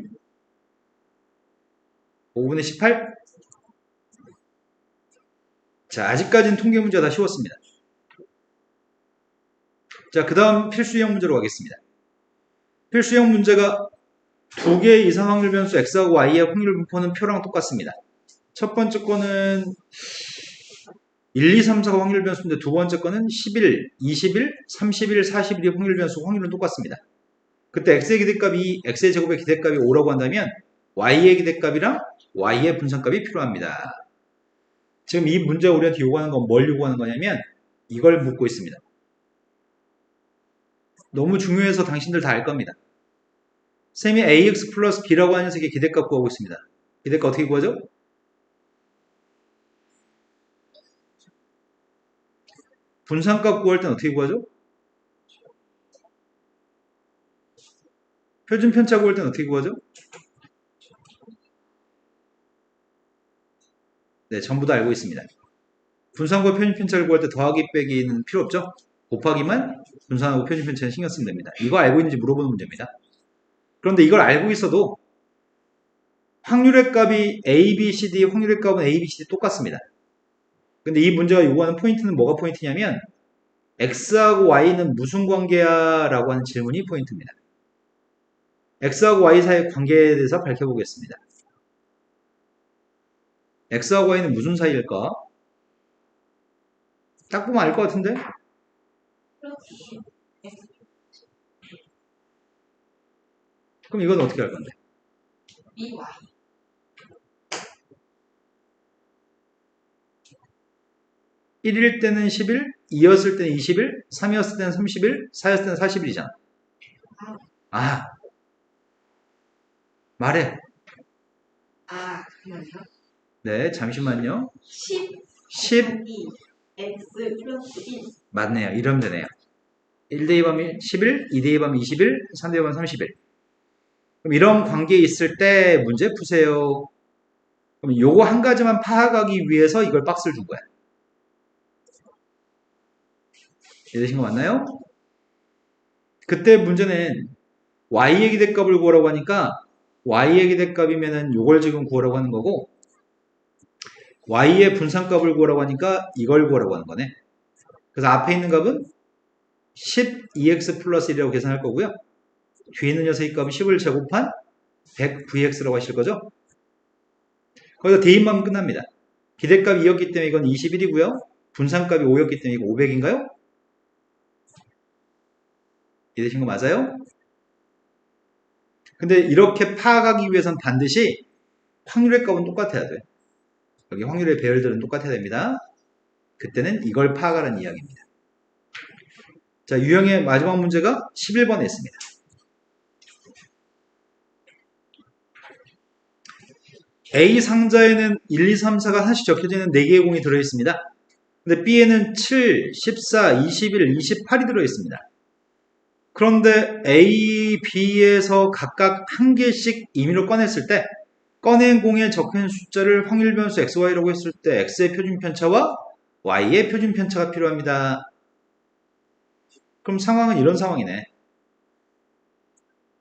5분의 18? 자, 아직까지는 통계 문제가 다 쉬웠습니다. 자, 그 다음 필수형 문제로 가겠습니다. 필수형 문제가 두 개의 이상 확률 변수 x하고 y의 확률 분포는 표랑 똑같습니다. 첫 번째 거는 1, 2, 3, 4가 확률 변수인데 두 번째 거는 11, 21, 31, 41이 확률 변수 확률은 똑같습니다. 그때 x의 기대값이 x의 제곱의 기대값이 5라고 한다면 y의 기대값이랑 y의 분산값이 필요합니다. 지금 이 문제가 우리한테 요구하는 건 뭘 요구하는 거냐면 이걸 묻고 있습니다. 너무 중요해서 당신들 다 알 겁니다. 쌤이 ax 플러스 b라고 하는 녀석의 기대값 구하고 있습니다. 기대값 어떻게 구하죠? 분산값 구할 땐 어떻게 구하죠? 표준 편차 구할 땐 어떻게 구하죠? 네, 전부 다 알고 있습니다. 분산과 표준 편차를 구할 때 더하기 빼기는 필요 없죠? 곱하기만 분산하고 표준 편차는 신경 쓰면 됩니다. 이거 알고 있는지 물어보는 문제입니다. 그런데 이걸 알고 있어도 확률의 값이 A, B, C, D, 확률의 값은 A, B, C, D 똑같습니다. 근데 이 문제가 요구하는 포인트는 뭐가 포인트냐면 X하고 Y는 무슨 관계야? 라고 하는 질문이 포인트입니다. X하고 Y 사이의 관계에 대해서 밝혀보겠습니다. X하고 Y는 무슨 사이일까? 딱 보면 알 것 같은데? 그렇지. 그럼 이건 어떻게 할 건데? BY. 1일 때는 10일, 2였을 때는 20일, 3이었을 때는 30일, 4였을 때는 40일이잖아. 말해. 그만요. 네, 잠시만요. 10, 10, 2, X 플러스 1. 맞네요. 이러면 되네요. 1대 2하면 10일, 2대 2하면 20일, 3대 2하면 30일. 그럼 이런 관계에 있을 때 문제 푸세요. 그럼 요거 한 가지만 파악하기 위해서 이걸 박스를 준 거야. 이해되신 거 맞나요? 그때 문제는 y의 기대값을 구하라고 하니까 y의 기대값이면은 요걸 지금 구하라고 하는 거고 y의 분산값을 구하라고 하니까 이걸 구하라고 하는 거네. 그래서 앞에 있는 값은 12x 플러스 1이라고 계산할 거고요. 뒤에 있는 녀석의 값은 10을 제곱한 100vx라고 하실 거죠. 거기서 대입만 끝납니다. 기대값이 2였기 때문에 이건 21이고요. 분산값이 5였기 때문에 이거 500인가요? 이해되신 거 맞아요? 근데 이렇게 파악하기 위해선 반드시 확률의 값은 똑같아야 돼. 여기 확률의 배열들은 똑같아야 됩니다. 그때는 이걸 파악하라는 이야기입니다. 자, 유형의 마지막 문제가 11번에 있습니다. A 상자에는 1, 2, 3, 4가 하나씩 적혀져 있는 4개의 공이 들어있습니다. 근데 B에는 7, 14, 21, 28이 들어있습니다. 그런데 A, B에서 각각 한 개씩 임의로 꺼냈을 때 꺼낸 공에 적혀있는 숫자를 확률 변수 XY라고 했을 때 X의 표준 편차와 Y의 표준 편차가 필요합니다. 그럼 상황은 이런 상황이네.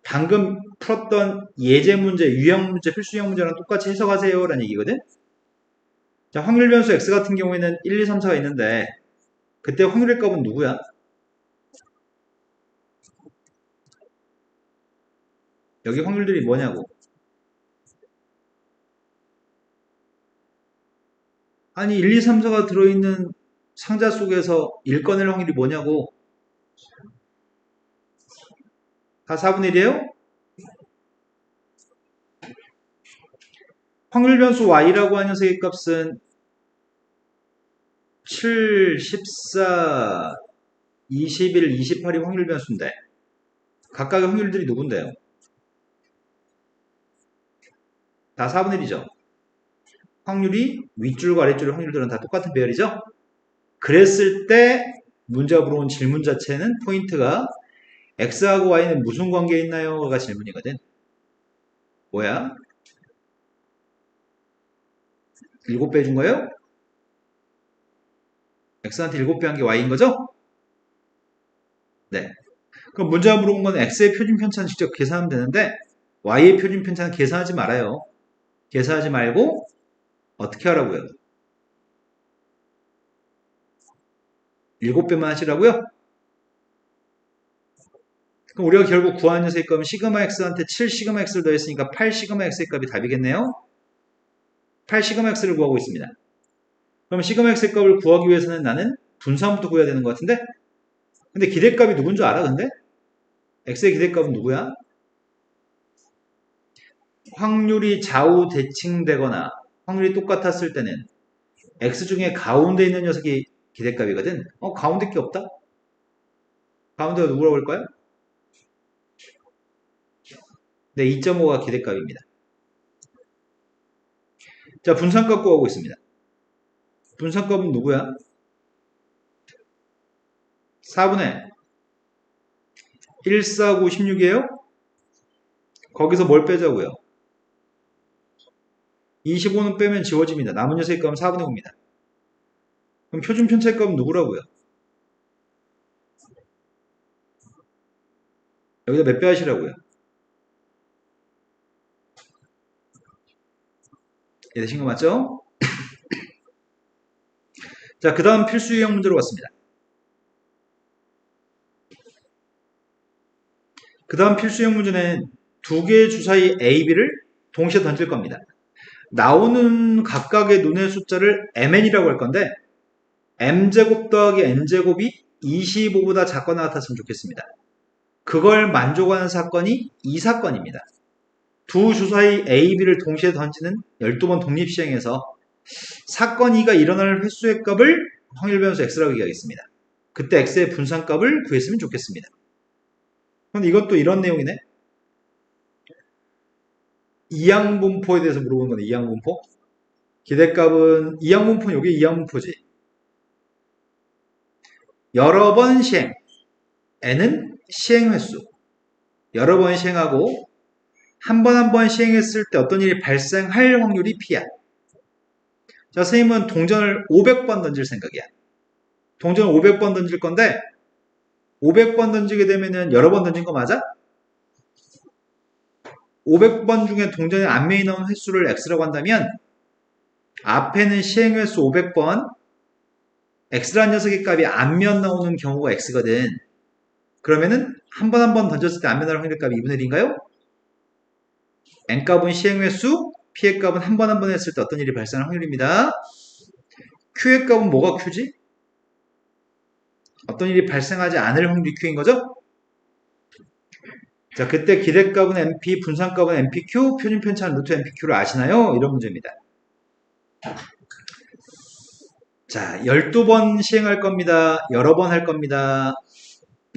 방금 풀었던 예제 문제, 유형 문제, 필수 유형 문제랑 똑같이 해석하세요 라는 얘기거든. 자, 확률 변수 X 같은 경우에는 1, 2, 3, 4가 있는데 그때 확률의 값은 누구야? 여기 확률들이 뭐냐고. 아니 1, 2, 3, 4가 들어있는 상자 속에서 1 꺼낼 확률이 뭐냐고. 다 4분의 1이에요? 확률 변수 y라고 하는 녀석의 값은 7, 14, 21, 28이 확률 변수인데 각각의 확률들이 누군데요? 다 4분의 1이죠. 확률이 윗줄과 아랫줄의 확률들은 다 똑같은 배열이죠. 그랬을 때 문제가 물어온 질문 자체는 포인트가 x하고 y는 무슨 관계에 있나요? 가 질문이거든. 뭐야? 7배 준 거예요? x한테 7배 한 게 y인 거죠? 네. 그럼 문제가 물어본 건 x의 표준 편차는 직접 계산하면 되는데 y의 표준 편차는 계산하지 말아요. 계산하지 말고 어떻게 하라고요? 7배만 하시라고요? 그럼 우리가 결국 구하는 녀석의 값은 시그마 x한테 7 시그마 x를 더했으니까 8 시그마 x의 값이 답이겠네요? 8 시그마 x를 구하고 있습니다. 그럼 시그마 x의 값을 구하기 위해서는 나는 분수함부터 구해야 되는 것 같은데? 근데 기대값이 누군 줄 알아, 근데? x의 기대값은 누구야? 확률이 좌우 대칭되거나 확률이 똑같았을 때는 x 중에 가운데 있는 녀석이 기대값이거든? 가운데 게 없다? 가운데가 누구라고 할까요? 네, 2.5가 기대값입니다. 자, 분산값 구하고 있습니다. 분산값은 누구야? 4분의 1, 4, 9, 16이에요? 거기서 뭘 빼자고요? 25는 빼면 지워집니다. 남은 녀석의 값은 4분의 5입니다. 그럼 표준 편차의 값은 누구라고요? 여기다 몇 배 하시라고요? 이해되신 거 맞죠? 자, 그 다음 필수 유형 문제로 왔습니다. 그 다음 필수 유형 문제는 두 개의 주사위 A, B를 동시에 던질 겁니다. 나오는 각각의 눈의 숫자를 mn이라고 할 건데 m제곱 더하기 n제곱이 25보다 작거나 같았으면 좋겠습니다. 그걸 만족하는 사건이 이 사건입니다. 두 주사위 A, B를 동시에 던지는 12번 독립시행에서 사건 2가 일어날 횟수의 값을 확률 변수 x라고 얘기하겠습니다. 그때 x의 분산값을 구했으면 좋겠습니다. 그런데 이것도 이런 내용이네. 이항분포에 대해서 물어보는 거네. 이항분포. 기대값은 이항분포는 여기 이항분포지. 여러 번 시행. n은 시행 횟수. 여러 번 시행하고 한 번 한 번 시행했을 때 어떤 일이 발생할 확률이 p야. 자, 선생님은 동전을 500번 던질 생각이야. 동전을 500번 던질 건데 500번 던지게 되면은 여러 번 던진 거 맞아? 500번 중에 동전의 앞면이 나오는 횟수를 x라고 한다면 앞에는 시행 횟수 500번 x라는 녀석의 값이 앞면 나오는 경우가 x거든. 그러면은 한 번 한 번 던졌을 때 앞면 나올 확률 값이 2분의 1인가요? n값은 시행 횟수, p의 값은 한 번 한 번 했을 때 어떤 일이 발생할 확률입니다. q의 값은 뭐가 q지? 어떤 일이 발생하지 않을 확률이 q인 거죠? 자, 그때 기대값은 np, 분산값은 npq, 표준 편차는 루트 npq를 아시나요? 이런 문제입니다. 자, 12번 시행할 겁니다. 여러 번 할 겁니다.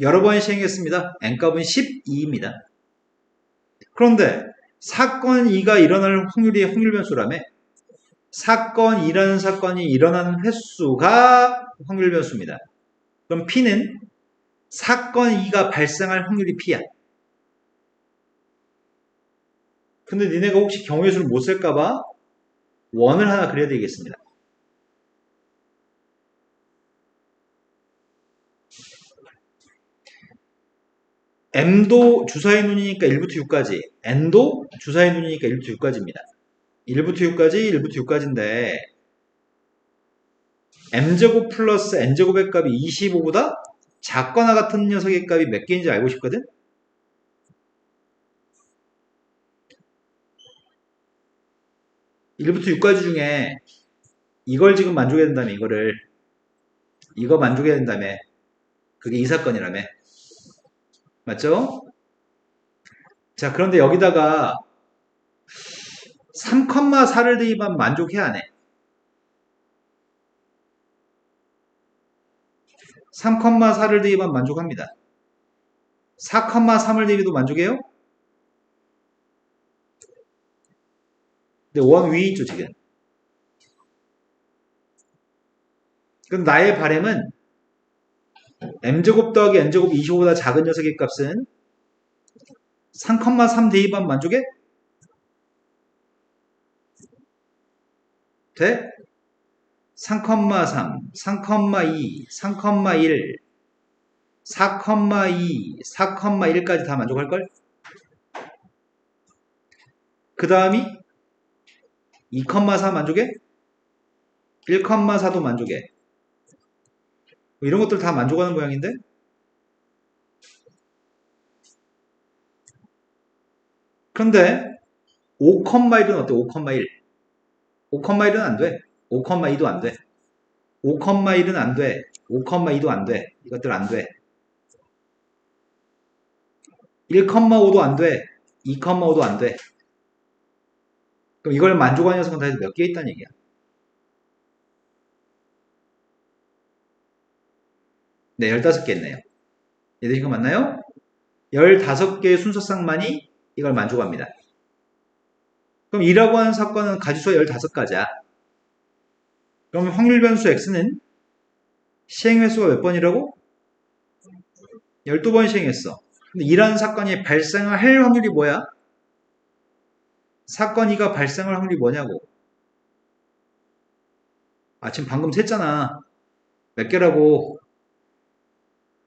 여러 번 시행했습니다. n값은 12입니다. 그런데 사건 2가 일어날 확률이 확률 변수라며 사건 2라는 사건이 일어나는 횟수가 확률 변수입니다. 그럼 P는 사건 2가 발생할 확률이 P야. 근데 니네가 혹시 경우의 수를 못 쓸까봐 원을 하나 그려야 되겠습니다. M도 주사위 눈이니까 1부터 6까지, N도 주사위 눈이니까 1부터 6까지입니다. 1부터 6까지, 1부터 6까지인데 M제곱 플러스 N제곱의 값이 25보다 작거나 같은 녀석의 값이 몇 개인지 알고 싶거든? (1부터 6까지) 중에 이걸 지금 만족해야 된다며, 이거 만족해야 된다며. 그게 이 사건이라며. 맞죠? 자, 그런데 여기다가 3,4를 대입하면 만족해야 안 해? 3,4를 대입하면 만족합니다. 4,3을 대입해도 만족해요? 근데 원 위에 있죠, 지금. 그럼 나의 바램은 m제곱 더하기 n제곱 25보다 작은 녀석의 값은 3,3 대입하면 만족해? 돼? 3,3, 3,2, 3,1, 4,2, 4,1까지 다 만족할걸? 그 다음이 2,4 만족해? 1,4도 만족해. 뭐 이런 것들 다 만족하는 모양인데? 그런데 5,1은 어때? 5,1. 5,1은 안 돼. 5,2도 안 돼. 5,1은 안 돼. 5,2도 안 돼. 이것들 안 돼. 1,5도 안 돼. 2,5도 안 돼. 그럼 이걸 만족하는 녀석은 다 해서 몇 개 있다는 얘기야. 네, 15개 있네요. 이해되신 거 맞나요? 15개의 순서 쌍만이 이걸 만족합니다. 그럼 2라고 하는 사건은 가지수가 15가지야. 그러면 확률 변수 x는 시행 횟수가 몇 번이라고? 12번 시행했어. 근데 2라는 사건이 발생할 확률이 뭐야? 사건 2가 발생할 확률이 뭐냐고. 아, 지금 방금 셌잖아. 몇 개라고?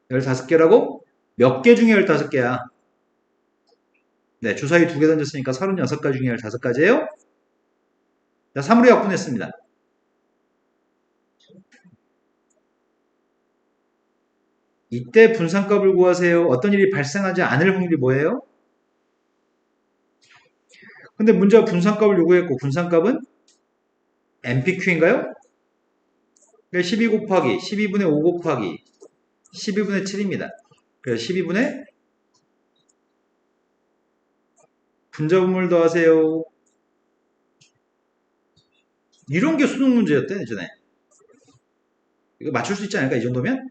15개라고? 몇 개 중에 15개야? 네, 주사위 2개 던졌으니까 36가지 중에 15가지예요? 자, 3으로 약분했습니다. 이때 분산값을 구하세요. 어떤 일이 발생하지 않을 확률이 뭐예요? 근데 문제가 분산값을 요구했고, 분산값은 MPQ인가요? 12 곱하기 12분의 5 곱하기 12분의 7입니다. 그래서 12분의 분자분모를 더하세요. 이런 게 수능 문제였대, 예전에. 이거 맞출 수 있지 않을까, 이 정도면?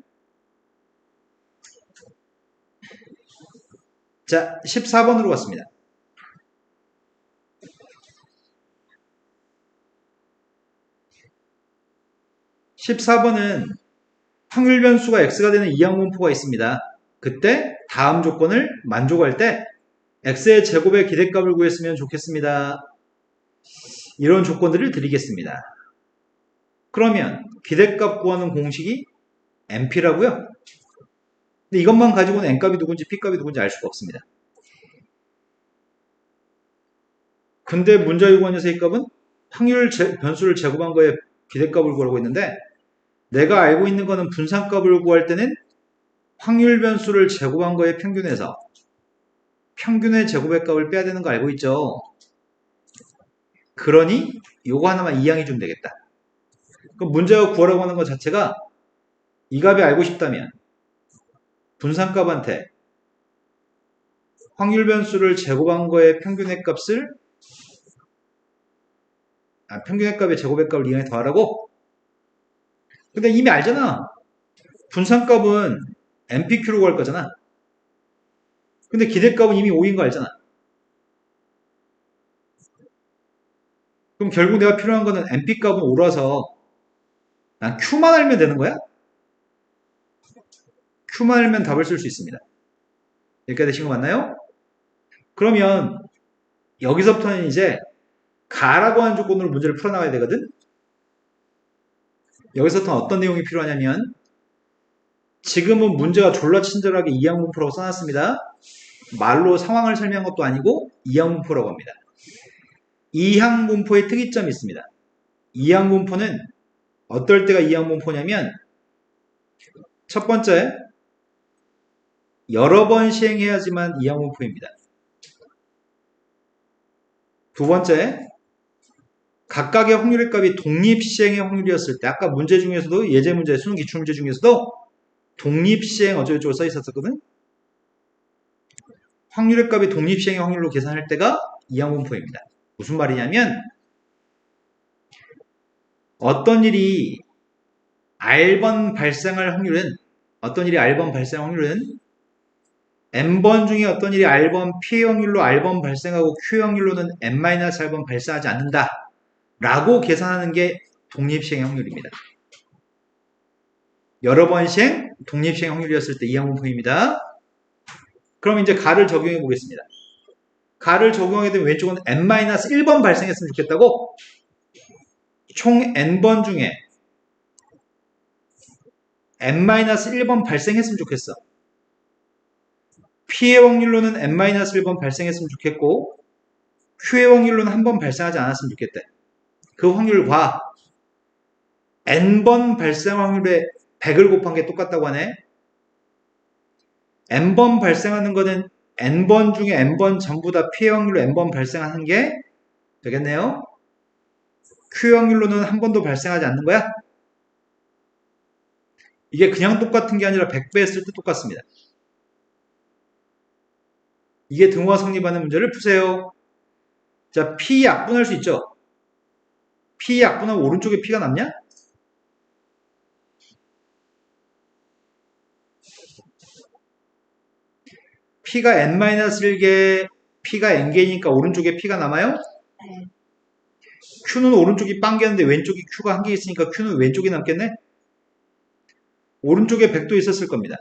자, 14번으로 갔습니다. (14번은) 확률 변수가 x가 되는 이항분포가 있습니다. 그때 다음 조건을 만족할 때 x의 제곱의 기대값을 구했으면 좋겠습니다. 이런 조건들을 드리겠습니다. 그러면 기대값 구하는 공식이 MP라고요. 근데 이것만 가지고는 N값이 누군지 P값이 누군지 알 수가 없습니다. 근데 문자 요구한 녀석의 값은 확률 변수를 제곱한 거에 기대값을 구하고 있는데, 내가 알고 있는 거는 분산값을 구할 때는 확률 변수를 제곱한 거에 평균에서 평균의 제곱의 값을 빼야 되는 거 알고 있죠? 그러니 요거 하나만 이항해 주면 되겠다. 그럼 문제가 구하라고 하는 것 자체가 이 값이 알고 싶다면 분산값한테 확률 변수를 제곱한 거에 평균의 값을 평균의 값에 제곱의 값을 이항해 더하라고? 근데 이미 알잖아. 분산값은 MPQ로 구할 거잖아. 근데 기대값은 이미 5인 거 알잖아. 그럼 그럼 결국 내가 필요한 거는 NP 값은 5라서 난 Q만 알면 되는 거야? Q만 알면 답을 쓸 수 있습니다. 여기까지 되신 거 맞나요? 그러면 여기서부터는 이제 가라고 하는 조건으로 문제를 풀어나가야 되거든? 여기서부터는 어떤 내용이 필요하냐면 지금은 문제가 졸라 친절하게 이항분포라고 써놨습니다. 말로 상황을 설명한 것도 아니고 이항분포라고 합니다. 이항분포의 특이점이 있습니다. 이항분포는 어떨 때가 이항분포냐면 첫 번째, 여러 번 시행해야지만 이항분포입니다. 두 번째, 각각의 확률의 값이 독립시행의 확률이었을 때 아까 문제 중에서도 예제 문제, 수능 기출문제 중에서도 독립시행 어쩌고저쩌고 써 있었거든? 확률의 값이 독립시행의 확률로 계산할 때가 이항분포입니다. 무슨 말이냐면 어떤 일이 R번 발생할 확률은 N번 중에 어떤 일이 R번 피해 확률로 R번 발생하고 Q 확률로는 N-R번 발생하지 않는다 라고 계산하는 게 독립시행의 확률입니다. 여러 번 시행, 독립시행 확률이었을 때 이항분포입니다. 그럼 이제 가를 적용해 보겠습니다. 가를 적용하게 되면 왼쪽은 N-1번 발생했으면 좋겠다고? 총 N번 중에 N-1번 발생했으면 좋겠어. P의 확률로는 N-1번 발생했으면 좋겠고 Q의 확률로는 한 번 발생하지 않았으면 좋겠대. 그 확률과 N번 발생 확률에 100을 곱한 게 똑같다고 하네. N번 발생하는 거는 N번 중에 N번 전부 다 P의 확률로 N번 발생하는 게 되겠네요. Q 확률로는 한 번도 발생하지 않는 거야. 이게 그냥 똑같은 게 아니라 100배 했을 때 똑같습니다. 이게 등호가 성립하는 문제를 푸세요. 자, P 약분할 수 있죠? P 약분하면 오른쪽에 P가 남냐? P가 N-1개, P가 N개니까 오른쪽에 P가 남아요? 네. Q는 오른쪽이 빵개였는데 왼쪽이 Q가 한 개 있으니까 Q는 왼쪽이 남겠네? 오른쪽에 100도 있었을 겁니다.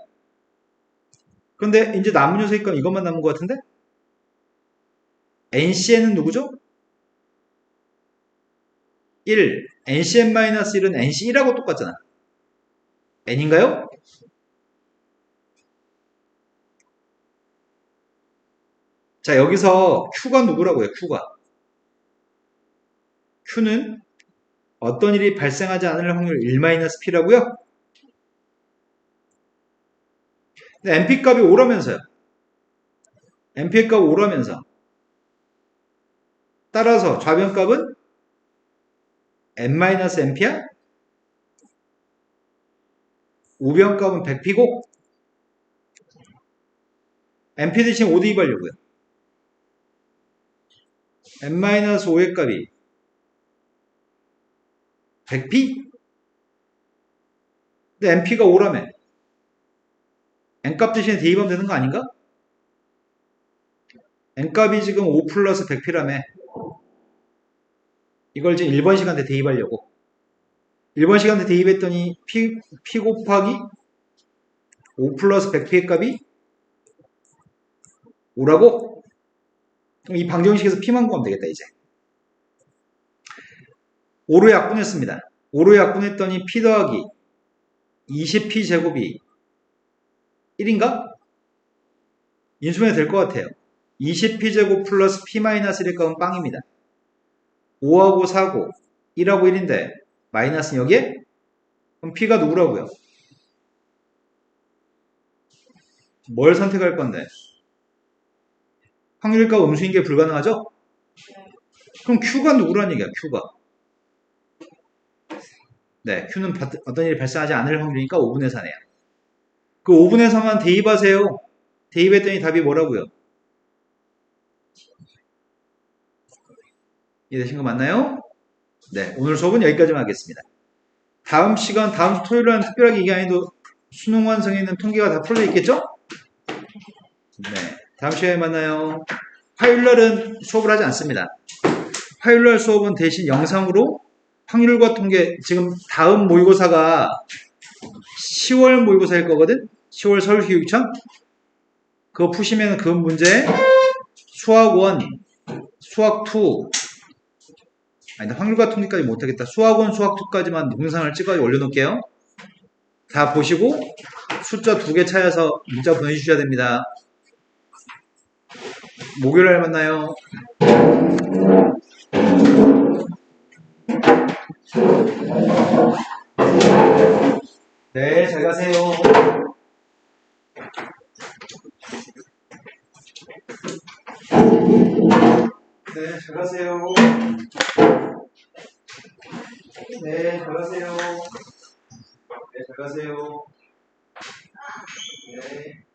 근데 이제 남은 녀석의 건 이것만 남은 것 같은데? NCN은 누구죠? 1. NCN-1은 NC1하고 똑같잖아. N인가요? 자, 여기서 Q가 누구라고요? Q는 어떤 일이 발생하지 않을 확률 1-P라고요? 근데 NP 값이 5라면서요. NP 값이 5라면서. 따라서 좌변 값은 N-NP야? 우변 값은 100P고 NP 대신 5 대입하려고요. N-5의 값이 100P? 근데 NP가 5라며. N값 대신에 대입하면 되는 거 아닌가? N값이 지금 5 플러스 100P라며. 이걸 지금 1번 시간대 대입하려고. 1번 시간대 대입했더니 P 곱하기 5 플러스 100P의 값이 5라고? 그럼 이 방정식에서 P만 구하면 되겠다, 이제. 5로 약분했습니다. 5로 약분했더니 P 더하기 20P 제곱이 1인가? 인수분해 될 것 같아요. 20P 제곱 플러스 P-1의 값은 빵입니다. 5하고 4고 1하고 1인데 마이너스는 여기에? 그럼 P가 누구라고요? 뭘 선택할 건데? 확률값 음수인 게 불가능하죠? 그럼 Q가 누구란 얘기야, Q가. 네, Q는 어떤 일이 발생하지 않을 확률이니까 5분의 4네요. 그 5분의 4만 대입하세요. 대입했더니 답이 뭐라고요? 이해되신 거 맞나요? 네, 오늘 수업은 여기까지만 하겠습니다. 다음 시간, 다음 주 토요일은 특별하게 이게 아니도 수능 완성에 있는 통계가 다 풀려 있겠죠? 네, 다음 시간에 만나요. 화요일날은 수업을 하지 않습니다. 화요일날 수업은 대신 영상으로 확률과 통계, 지금 다음 모의고사가 10월 모의고사일 거거든? 10월 서울교육청? 그거 푸시면 그 문제 수학 1, 수학 2, 아니 확률과 통계까지 못하겠다. 수학 1, 수학 2까지만 동영상을 찍어 올려놓을게요. 다 보시고 숫자 2개 찾아서 문자 보내주셔야 됩니다. 목요일날 만나요. 네, 잘 가세요. 네, 잘 가세요. 네, 잘 가세요. 네, 잘 가세요. 네.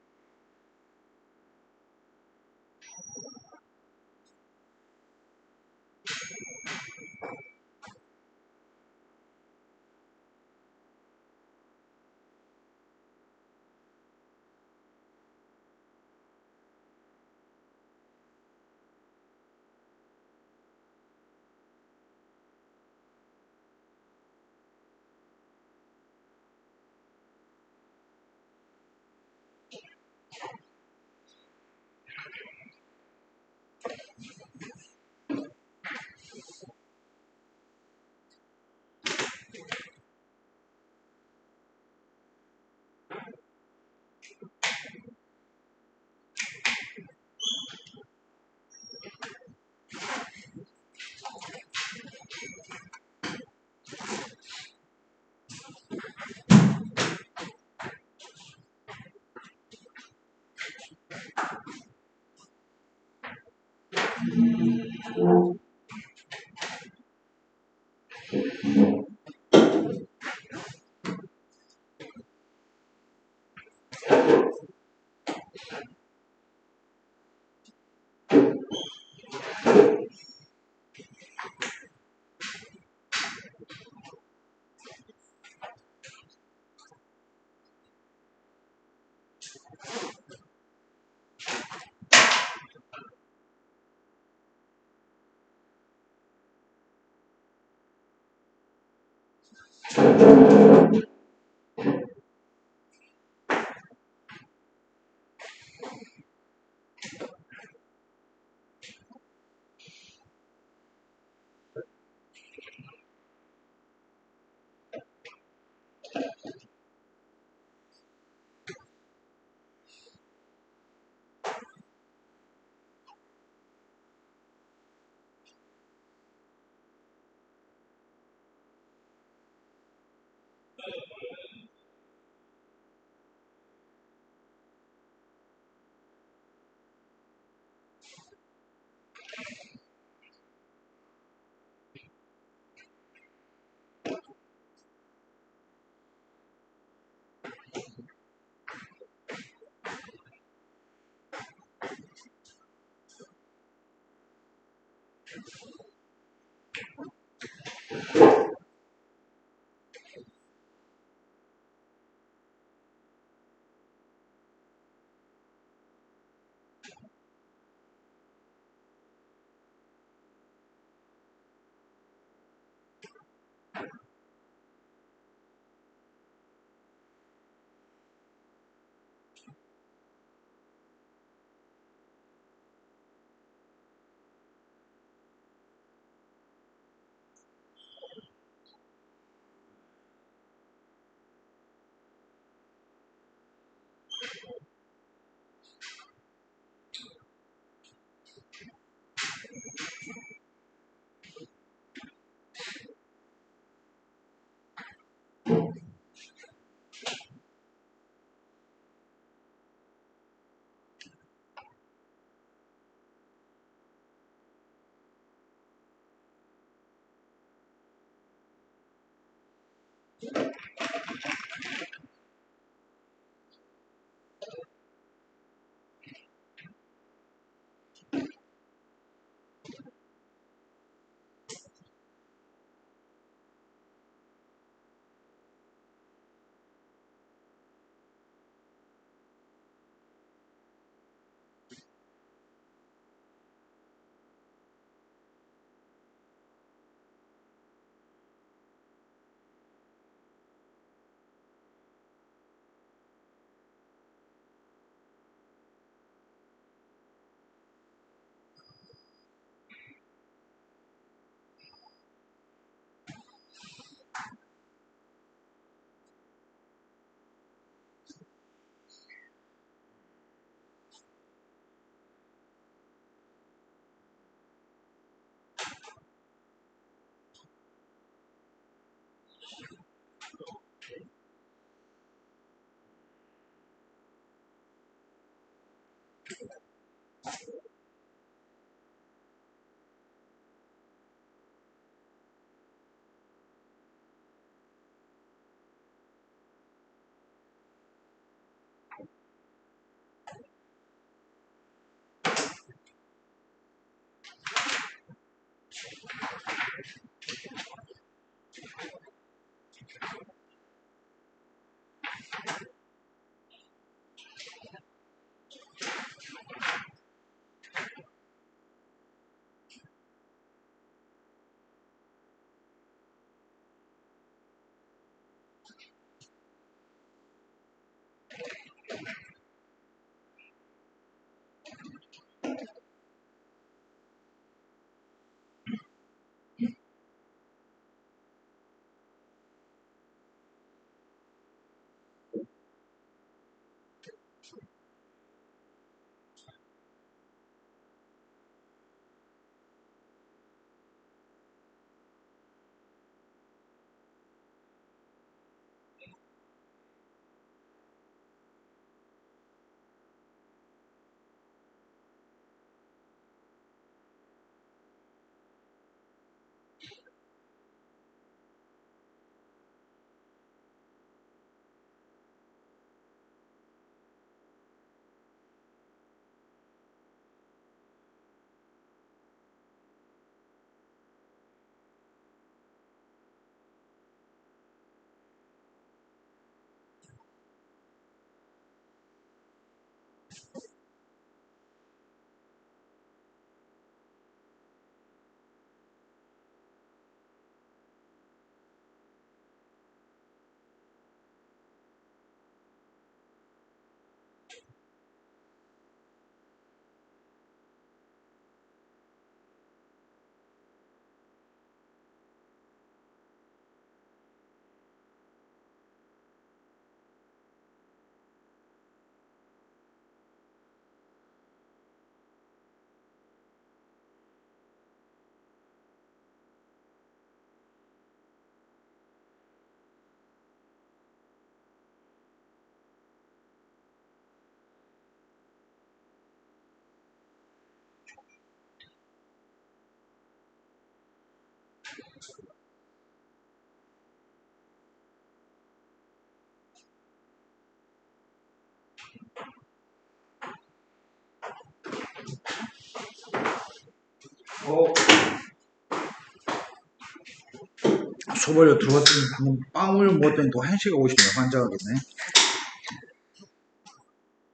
소벌려 들어왔더니 방금 빵을 먹었더니 또 한시가 오고 싶네. 환장하겠네.